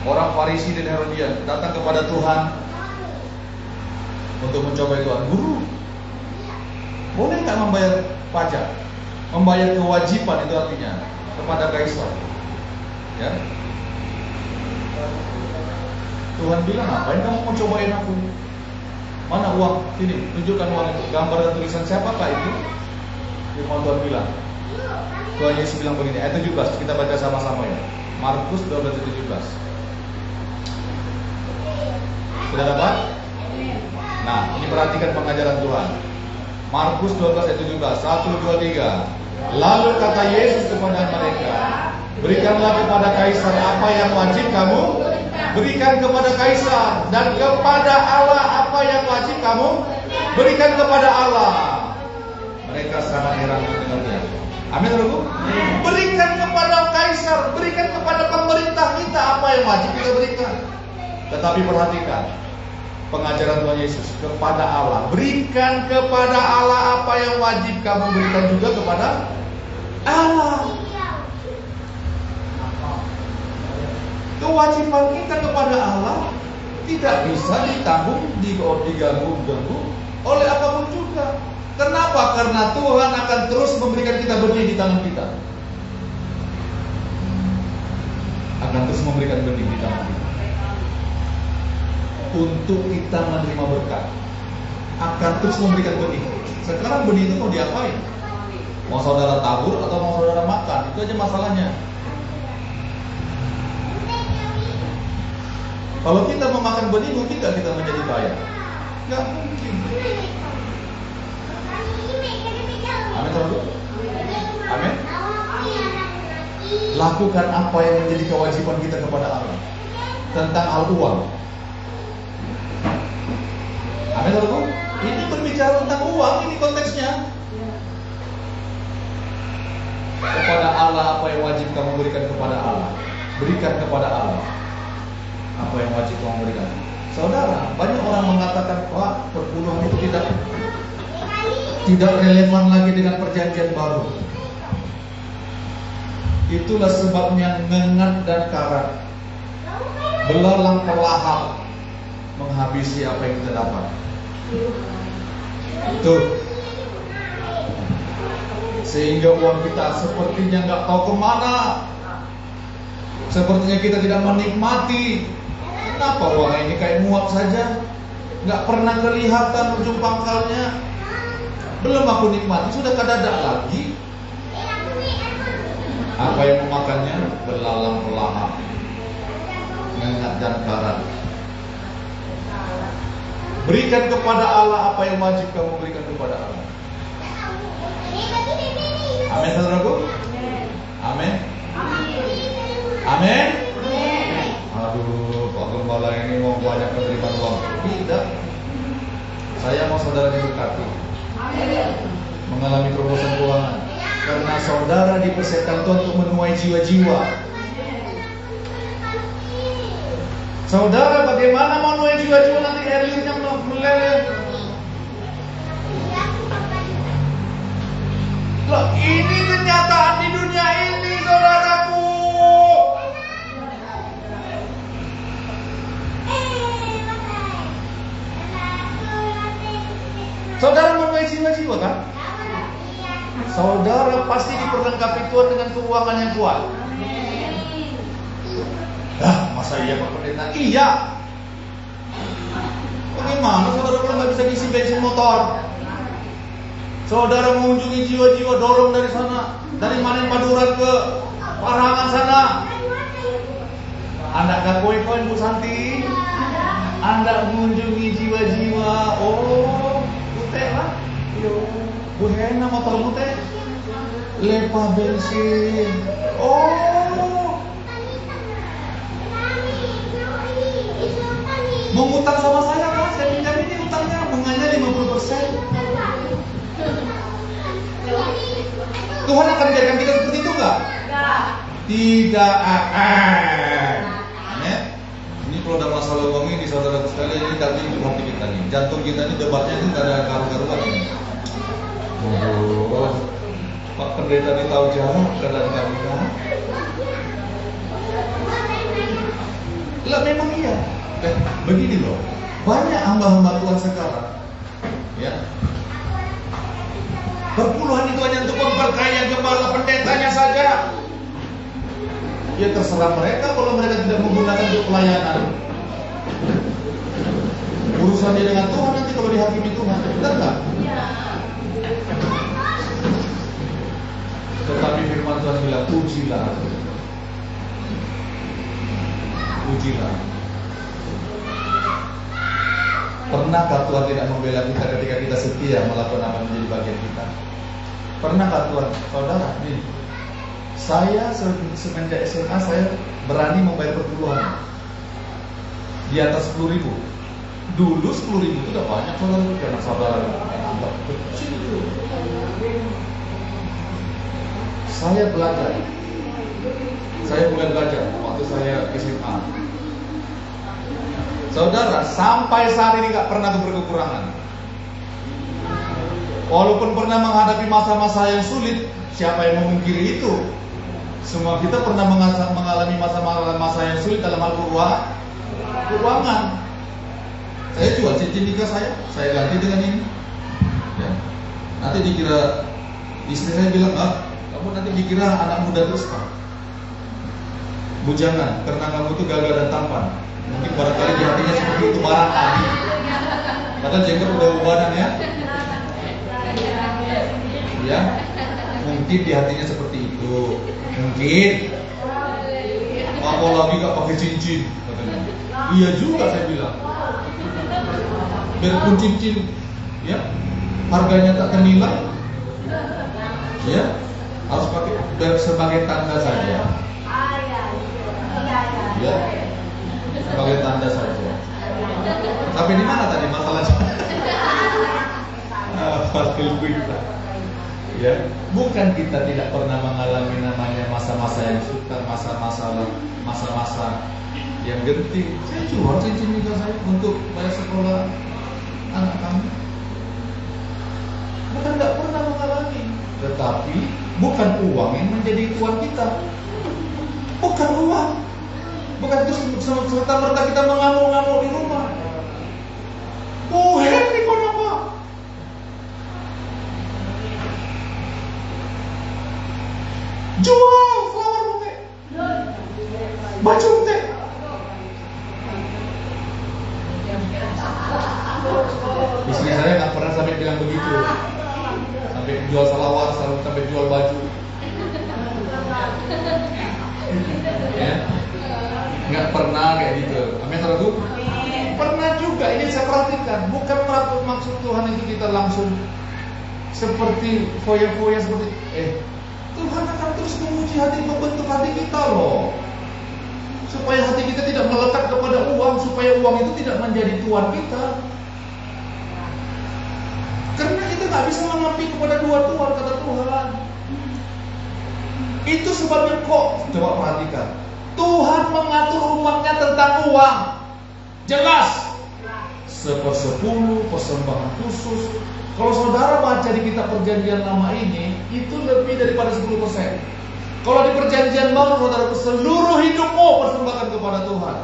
orang Farisi dan Herodian datang kepada Tuhan untuk mencobai Tuhan. Guru, boleh nggak membayar pajak? Membayar kewajiban, itu artinya kepada Kaisar. Ya. Tuhan bilang, ngapain kamu mau cobain aku? Mana uang? Sini, tunjukkan uang itu. Gambar dan tulisan siapakah itu? Firman Tuhan bilang. Tuhan Yesus bilang begini, ayat 17, kita baca sama-sama ya. Markus 12 ayat 17. Sudah dapat? Nah, ini perhatikan pengajaran Tuhan. Markus 12 ayat 17, 1, 2, 3. Lalu kata Yesus kepada mereka, berikanlah kepada kaisar apa yang wajib kamu berikan kepada kaisar, dan kepada Allah apa yang wajib kamu berikan kepada Allah. Mereka sangat heran mendengarnya. Amin, saudaraku. Berikan kepada kaisar, berikan kepada pemerintah kita apa yang wajib kita berikan. Tetapi perhatikan pengajaran Tuhan Yesus kepada Allah. Berikan kepada Allah apa yang wajib kamu berikan juga kepada Allah. Kewajiban kita kepada Allah tidak bisa diganggu oleh apapun juga. Kenapa? Karena Tuhan akan terus memberikan kita benih di tangan kita. Akan terus memberikan benih di tangan kita untuk kita menerima berkat. Akan terus memberikan benih. Sekarang benih itu mau diapain? Mau saudara tabur atau mau saudara makan? Itu aja masalahnya. Kalau kita memakan benih, mungkin gak kita menjadi kaya? Gak mungkin. Amin, saudara. Amin. Lakukan apa yang menjadi kewajiban kita kepada Allah tentang hal uang. Amin, saudara. Ini berbicara tentang uang, ini konteksnya. Kepada Allah apa yang wajib kamu berikan kepada Allah. Berikan kepada Allah apa yang wajib kamu berikan. Saudara, banyak orang mengatakan, wah, perpuluhan itu tidak relevan lagi dengan perjanjian baru. Itulah sebabnya ngengat dan karat, belalang pelahap menghabisi apa yang kita dapat. Itu sehingga uang kita sepertinya nggak tahu kemana. Sepertinya kita tidak menikmati. Kenapa uang ini kayak nguap saja, nggak pernah kelihatan ujung pangkalnya. Belum aku nikmati, sudah kadadak lagi. Apa yang memakannya? Belalang pelahap, ngengat dan karat. Berikan kepada Allah apa yang wajib kamu berikan kepada Allah. Amin, saudaraku. Amin. Amin. Aduh, Pak Gembala ini mau banyak menerima uang. Tidak. Saya mau saudara diberkati, mengalami terobosan keuangan, karena saudara dipersiapkan Tuhan untuk menuai jiwa-jiwa. Saudara, bagaimana mau menuai jiwa-jiwa nanti air liurnya meleleh? Loh, ini kenyataan di dunia ini, saudaraku. Saudara menuai jiwa-jiwa kan? Saudara pasti diperlengkapi Tuhan dengan keuangan yang kuat. Masa iya Pak Pendeta? Iya. Bagaimana saudara kalau nggak bisa ngisi bensin motor? Saudara mengunjungi jiwa-jiwa, dorong dari sana, dari Manen Paduran ke Parangan sana. Anda gak koin-koin Bu Santi? Anda mengunjungi jiwa-jiwa. Oh, Bute lah. Yo, Bu Hena motor Bute. Lepa bensin. Oh. Mau ngutang sama saya kan? Saya pinjam ini utangnya bunganya 50%. Tuhan akan biarkan kita seperti itu enggak? Tidak akan. Amin. Ini kalau ada masalah uang ini saudara sekalian, ini tadi itu hati kita nih. Jantung kita ini debatnya ini tidak ada karu-karuan ini. Oh, Pak Pendeta ini tahu jarak keadaan kami kan? Lah memang iya. Begini loh, banyak hamba-hamba Tuhan sekarang, ya, perpuluhan itu hanya untuk memperkaya gembala pendetanya saja. Ya terserah mereka kalau mereka tidak menggunakan untuk pelayanan. Urusannya dengan Tuhan nanti kalau dihakimi Tuhan, benar nggak? Tetapi firman Tuhan bilang, ujilah, ujilah. Pernahkah Tuhan tidak membela kita ketika kita setia melakukan apa yang menjadi bagian kita? Pernahkah Tuhan, saudara, nih, saya semenjak SMA saya berani membayar perpuluhan di atas 10.000. Dulu 10.000 itu udah banyak saudara, karena saudara anggap kecil itu. Saya mulai belajar waktu saya SMA. Saudara, sampai saat ini gak pernah berkekurangan. Walaupun pernah menghadapi masa-masa yang sulit, siapa yang memungkiri itu? Semua kita pernah mengalami masa-masa yang sulit dalam hal keuangan. Saya jual cincin nikah saya ganti dengan ini. Ya. Nanti dikira istri saya bilang, kamu nanti dikira anak muda terus kan? Bujangan, karena kamu itu gagah dan tampan. Mungkin barangkali di hatinya seperti itu barangkali. Padahal jenggot udah ubanan ya. Ya, mungkin di hatinya seperti itu. Mungkin. Apa lagi gak pakai cincin? Katanya. Iya juga saya bilang. Biarpun cincin, ya, harganya tak ternilai, ya, harus pakai sebagai tanda saja. Ya, sebagai tanda saja. Sampai di mana tadi masalahnya? Ya, bukan kita tidak pernah mengalami namanya masa-masa yang sukar, masa-masa yang genting. Saya jual cincin nikah saya untuk bayar sekolah anak kami. Bukan tidak pernah mengalami, tetapi bukan uang yang menjadi tuan kita. Bukan uang. Bukan itu serta-merta kita mengamuk-ngamuk di rumah. Ini kok apa? Jual flower bouquet, baju bouquet. Istri saya nggak pernah sampai bilang begitu, sampai jual salawat, sampai jual baju. Ya, nggak pernah kayak gitu. Amin, saudaraku. Pernah juga, ini saya perhatikan. Bukan maksud Tuhan itu kita langsung seperti foya-foya seperti Tuhan akan terus menguji hati, membentuk hati kita loh, supaya hati kita tidak melekat kepada uang, supaya uang itu tidak menjadi tuan kita. Karena kita nggak bisa mengabdi kepada dua tuan, kata Tuhan. Itu sebabnya kok, coba perhatikan, Tuhan mengatur umatnya tentang uang. Jelas 1/10 persembahan khusus. Kalau saudara baca di kitab perjanjian lama ini, itu lebih daripada 10%. Kalau di perjanjian baru, saudara, seluruh hidupmu persembahkan kepada Tuhan.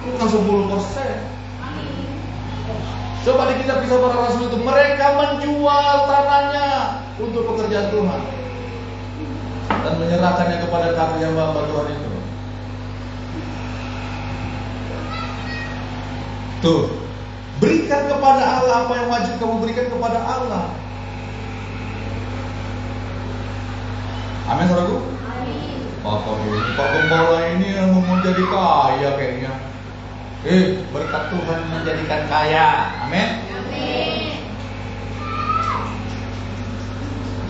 Bukan 10%. Coba di kitab Kisah Para Rasul itu, mereka menjual tanahnya untuk pekerjaan Tuhan dan menyerahkannya kepada kami yang hamba Tuhan itu. Tuh, berikan kepada Allah apa yang wajib kamu berikan kepada Allah. Amin, saudaraku. Pak Gembala ini yang mau jadi kaya kayaknya. Berkat Tuhan menjadikan kaya. Amin.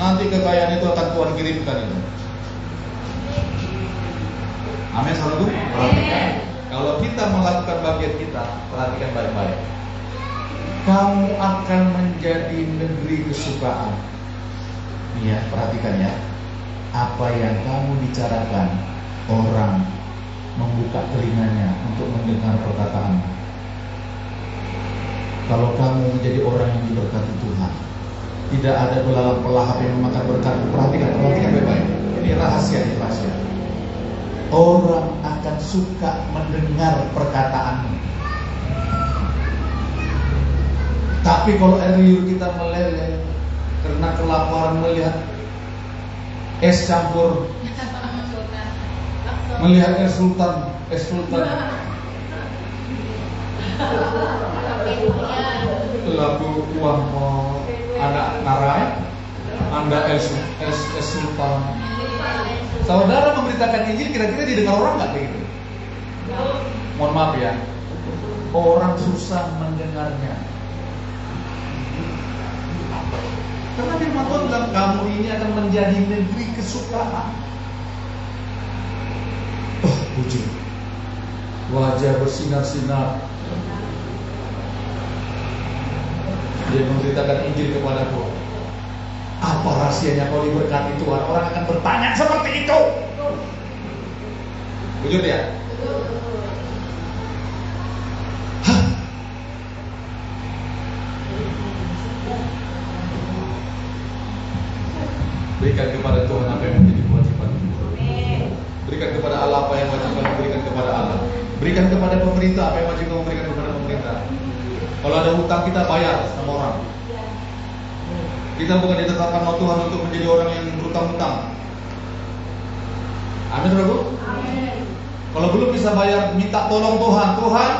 Nanti kekayaan itu akan Tuhan kirimkan itu. Amin, saudaraku. Perhatikan. Kalau kita melakukan bagian kita, perhatikan baik-baik. Kamu akan menjadi negeri kesukaan. Iya, perhatikan ya. Apa yang kamu bicarakan, orang membuka telinganya untuk mendengar perkataanmu. Kalau kamu menjadi orang yang diberkati Tuhan, tidak ada belalang pelahap yang memakan berkat. Perhatikan baik-baik. Ini rahasia. Orang akan suka mendengar perkataanmu. Tapi kalau air liur kita meleleh karena kelaparan melihat es campur, melihat es sultan, lagu uang anak narai, anda es sultan. Saudara memberitakan Injil, kira-kira didengar orang nggak begitu? Mohon maaf ya, orang susah mendengar mendengarnya. Karena firman Tuhan bilang kamu ini akan menjadi negeri kesukaan. Oh, puji. Wajah bersinar-sinar. Dia memberitakan Injil kepadaku. Apa rahasianya kau diberkati Tuhan? Orang akan bertanya seperti itu. Wujud ya? Hah? Berikan kepada Tuhan apa yang menjadi kewajiban. Berikan kepada Allah apa yang wajib kamu berikan kepada Allah. Berikan kepada pemerintah apa yang wajib kamu berikan kepada pemerintah. Kalau ada hutang kita bayar sama orang. Kita bukan ditetapkan oleh Tuhan untuk menjadi orang yang berhutang-hutang. Amin, saudaraku? Kalau belum bisa bayar, minta tolong Tuhan. Tuhan,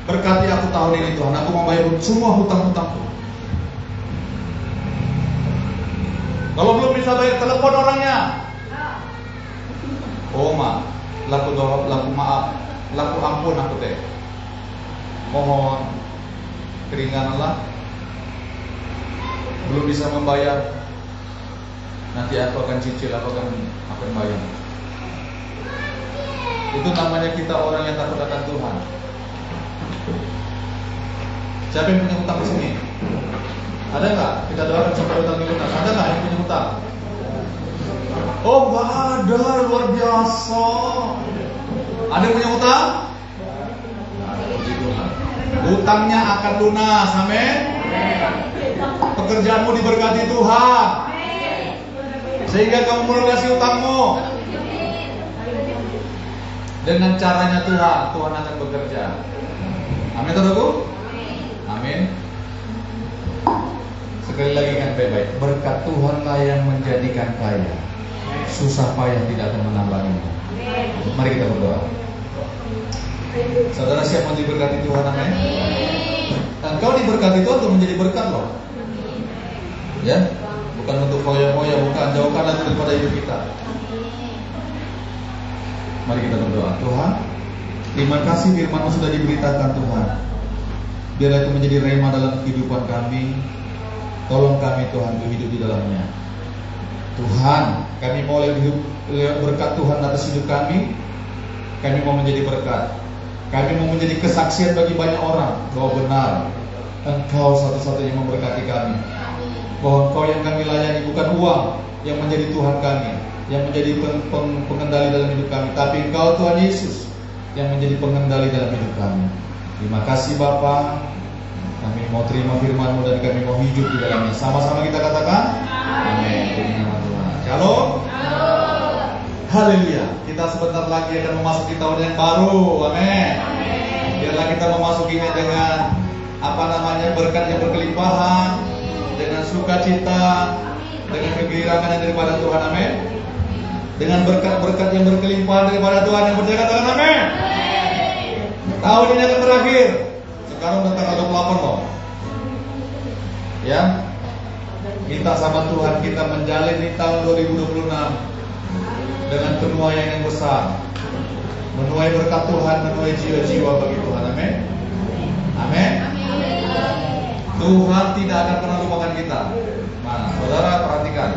berkati aku tahun ini Tuhan. Aku mau bayar semua hutang-hutangku. Kalau belum bisa bayar, telepon orangnya. Oh ma, laku maaf, laku ampun aku teh. Mohon keringananlah. Belum bisa membayar, nanti aku akan cicil, aku akan bayar. Itu namanya kita orang yang takut akan Tuhan. Siapa yang punya hutang di sini? Ada nggak? Kita doakan supaya hutang lunas. Ada nggak yang punya hutang? Oh nggak ada, luar biasa. Ada yang punya hutang? Puji Tuhan. Hutangnya akan lunas, amin. Pekerjaanmu diberkati Tuhan, sehingga kamu melunasi hutangmu. Dengan caranya Tuhan akan bekerja. Amin, saudaraku? Amin. Sekali lagi kan baik-baik. Berkat Tuhanlah yang menjadikan kaya. Susah payah tidak akan menambahinya. Mari kita berdoa. Saudara siap mau diberkati Tuhan, amin. Engkau diberkati Tuhan untuk menjadi berkat loh. Ya, bukan untuk foya-foya, bukan. Jauhkanlah itu daripada hidup kita. Mari kita berdoa. Tuhan, terima kasih firman-Mu sudah diberitakan Tuhan. Biarlah itu menjadi rema dalam kehidupan kami. Tolong kami Tuhan untuk hidup di dalamnya. Tuhan, kami mau lihat berkat Tuhan atas hidup kami. Kami mau menjadi berkat. Kami mau menjadi kesaksian bagi banyak orang bahwa benar Engkau satu-satunya yang memberkati kami. Bahwa Engkau yang kami layani, bukan uang yang menjadi Tuhan kami, yang menjadi pengendali dalam hidup kami, tapi Engkau Tuhan Yesus yang menjadi pengendali dalam hidup kami. Terima kasih Bapa. Kami mau terima firman-Mu dan kami mau hidup di dalamnya. Sama-sama kita katakan amin. Demi nama Tuhan. Shalom. Haleluya. Kita sebentar lagi akan memasuki tahun yang baru. Amin. Biarlah kita memasukinya dengan berkat yang berkelimpahan, dengan sukacita, dengan kegembiraan yang daripada Tuhan. Amin. Dengan berkat-berkat yang berkelimpahan daripada Tuhan yang percaya katakan amin. Tahun ini akan berakhir. Sekarang udah tanggal 28 loh. Ya. Minta sama Tuhan kita menjalani tahun 2026 dengan penuaian yang besar. Menuai berkat Tuhan, menuai jiwa-jiwa bagi Tuhan. Amin. Amin. Tuhan tidak akan pernah lupakan kita. Nah, saudara perhatikan.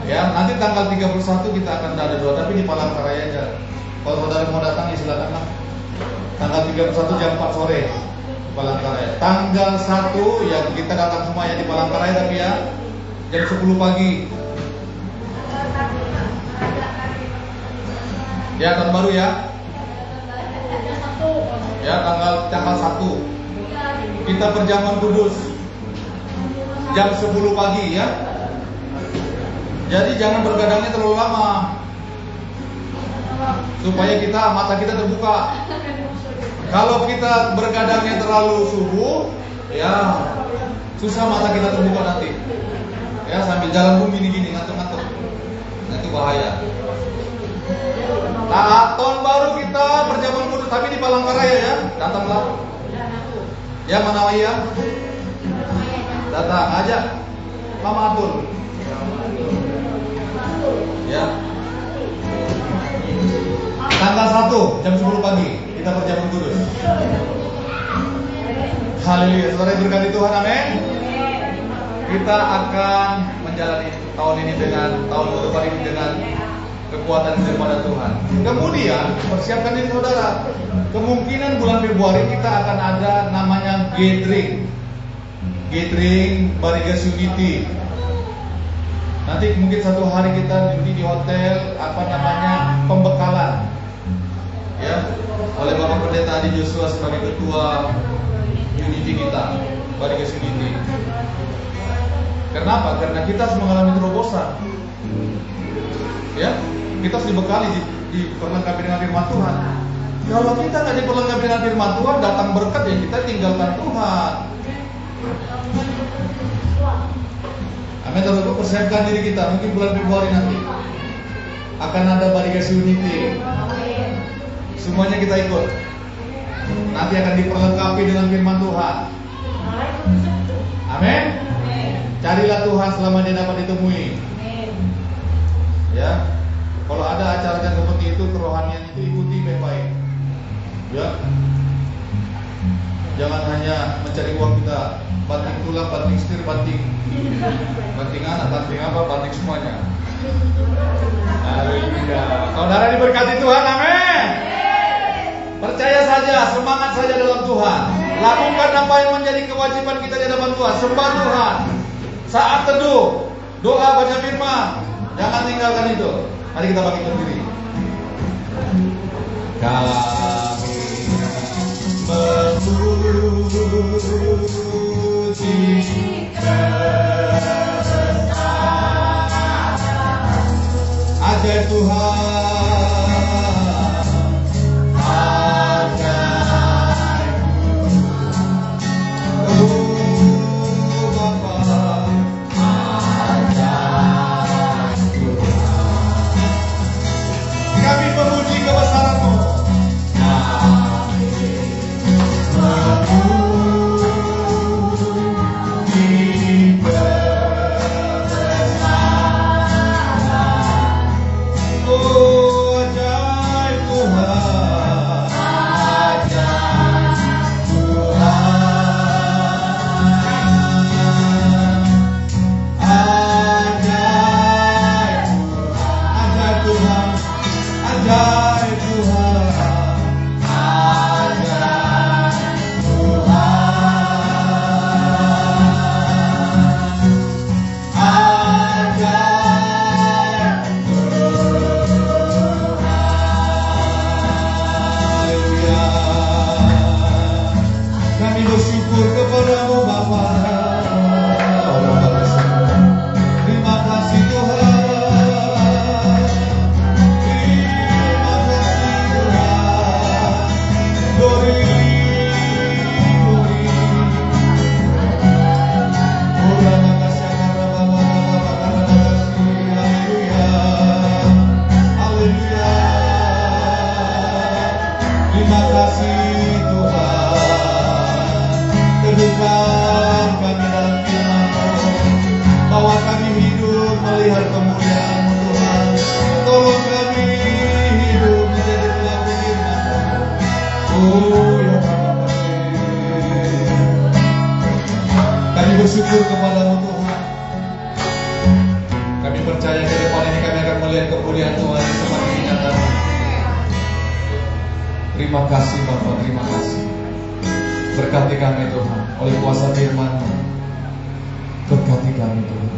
Ya, nanti tanggal 31 kita akan ada doa, tapi di Palangkaraya aja. Kalau saudara mau datang ya silakan lah. Tanggal 31 jam 4 sore di Palangkaraya. Tanggal 1 ya kita datang semuanya di Palangkaraya, tapi ya jam 10 pagi. Ya, tahun baru ya. Ya, tanggal 1. Kita perjamuan kudus. Jam 10 pagi ya. Jadi jangan bergadangnya terlalu lama, supaya mata kita terbuka. Kalau kita bergadangnya terlalu subuh, ya susah mata kita terbuka nanti. Ya sambil jalan pun gini-gini ngantuk-ngantuk, itu bahaya. Nah, tahun baru kita perjamuan kudus, tapi di Palangkaraya ya, datanglah. Ya mana ya? Datang, ajak Mama Abdul. Ya. Tanggal 1 jam 10 pagi kita perjamuan kudus. Haleluya. Saudara berkati Tuhan, amin. Kita akan menjalani tahun ini dengan tahun depan ini dengan kekuatan daripada Tuhan. Kemudian persiapkan diri saudara. Kemungkinan bulan Februari kita akan ada namanya gathering Barigas Unity. Nanti mungkin satu hari kita di hotel pembekalan, ya, oleh Bapak Pendeta Adi Joshua sebagai ketua Unity kita, Barigas Unity. Kenapa? Karena kita harus mengalami terobosan. Ya, kita harus dibekali, diperlengkapi dengan firman Tuhan. Kalau kita nggak diperlengkapi dengan firman Tuhan, datang berkat ya kita tinggalkan Tuhan. Amin. Terus persiapkan diri kita. Mungkin bulan Februari nanti akan ada Barigas Unity. Semuanya kita ikut. Nanti akan diperlengkapi dengan firman Tuhan. Amin. Carilah Tuhan selama dia dapat ditemui. Ya, kalau ada acara seperti itu, kerohanian itu ikuti baik-baik. Ya, jangan hanya mencari uang kita, banting tulang, banting setir, banting anak, banting apa, banting semuanya. Haleluya. Saudara diberkati Tuhan, amin. Percaya saja, semangat saja dalam Tuhan. Lakukan apa yang menjadi kewajiban kita di hadapan Tuhan. Sembah Tuhan. Saat teduh, doa, baca firman. Jangan tinggalkan itu. Mari kita bangkitkan diri. Kami memuji ajaib Tuhan. Bersyukur kepadamu Tuhan. Kami percaya ke depan ini kami akan melihat kemuliaan Tuhan yang semakin nyata. Terima kasih Bapak, terima kasih. Berkati kami Tuhan, oleh kuasa firman-Mu. Berkati kami Tuhan.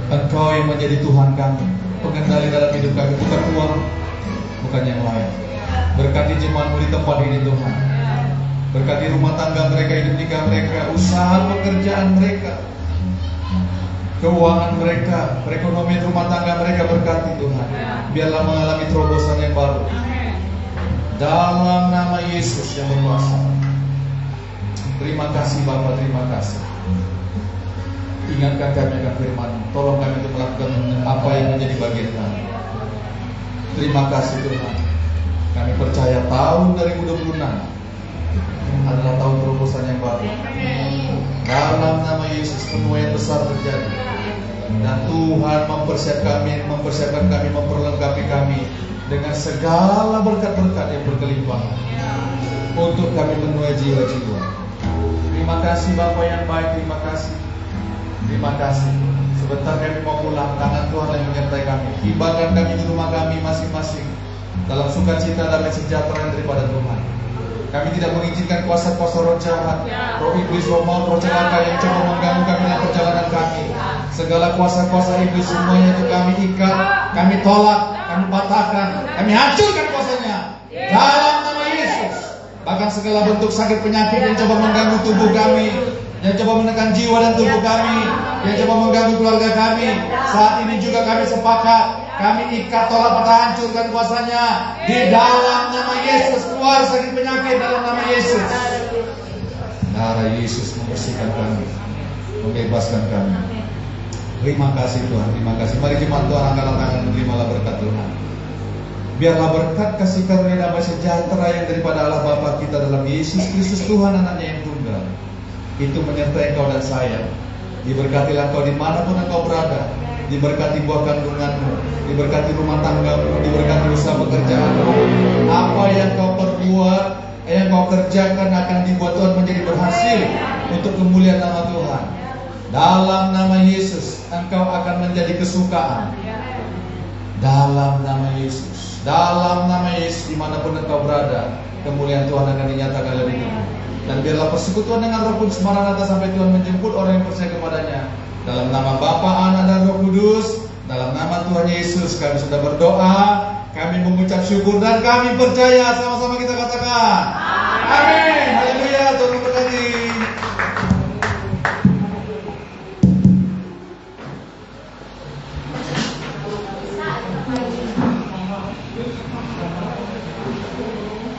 Engkau yang menjadi Tuhan kami, pengendali dalam hidup kami, bukan uang, bukan yang lain. Berkati jemaat-Mu di tempat ini Tuhan. Berkati rumah tangga mereka, hidup nikah mereka, usaha pekerjaan mereka, keuangan mereka, perekonomian rumah tangga mereka. Berkati Tuhan. Biarlah mengalami terobosan yang baru. Dalam nama Yesus yang berkuasa. Terima kasih Bapa, terima kasih. Ingatkan kami akan firman-Mu. Tolong kami untuk melakukan apa yang menjadi bagian kami. Terima kasih Tuhan. Kami percaya tahun 2026 adalah tahun terobosan yang baru. Dalam nama Yesus penuaian besar terjadi. Dan Tuhan mempersiapkan kami, memperlengkapi kami dengan segala berkat-berkat yang berkelimpahan. untuk kami menuai jiwa-jiwa. Terima kasih Bapa yang baik, terima kasih. Terima kasih. Sebentar kami mau pulang, tangan Tuhan yang menyertai kami. Hibahkan kami di rumah kami masing-masing dalam sukacita damai sejahtera yang daripada Tuhan. Kami tidak mengizinkan kuasa-kuasa roh jahat, roh iblis, roh maut, roh celaka yang coba mengganggu kami dalam perjalanan kami. Segala kuasa-kuasa iblis semuanya itu kami ikat, kami tolak, kami patahkan, kami hancurkan kuasanya dalam nama Yesus. Bahkan segala bentuk sakit penyakit yang coba mengganggu tubuh kami, yang coba menekan jiwa dan tubuh kami, yang coba mengganggu keluarga kami, saat ini juga kami sepakat, kami ikat, tolak, patah, hancurkan kuasanya di dalam nama Yesus. Keluar sakit penyakit dalam nama Yesus. Darah Yesus membersihkan kami, membebaskan kami. Terima kasih Tuhan, terima kasih. Mari jemaat Tuhan angkat tangan, terimalah berkat Tuhan. Biarlah berkat kasih karunia damai sejahtera yang daripada Allah Bapa kita dalam Yesus Kristus Tuhan anaknya yang tunggal itu menyertai engkau dan saya. Diberkatilah engkau dimanapun engkau berada. Diberkati buah kandunganmu, diberkati rumah tanggamu, diberkati usaha pekerjaanmu. Apa yang kau perbuat, yang kau kerjakan akan dibuat Tuhan menjadi berhasil untuk kemuliaan nama Tuhan. Dalam nama Yesus, engkau akan menjadi kesukaan. Dalam nama Yesus, dalam nama Yesus, dimanapun engkau berada, kemuliaan Tuhan akan dinyatakan dalam hidupmu. Dan biarlah persekutuan dengan Roh Kudus Maranatha sampai Tuhan menjemput orang yang percaya kepadanya. Dalam nama Bapa, Anak dan Roh Kudus, dalam nama Tuhan Yesus kami sudah berdoa, kami mengucap syukur dan kami percaya. Sama-sama kita katakan amin.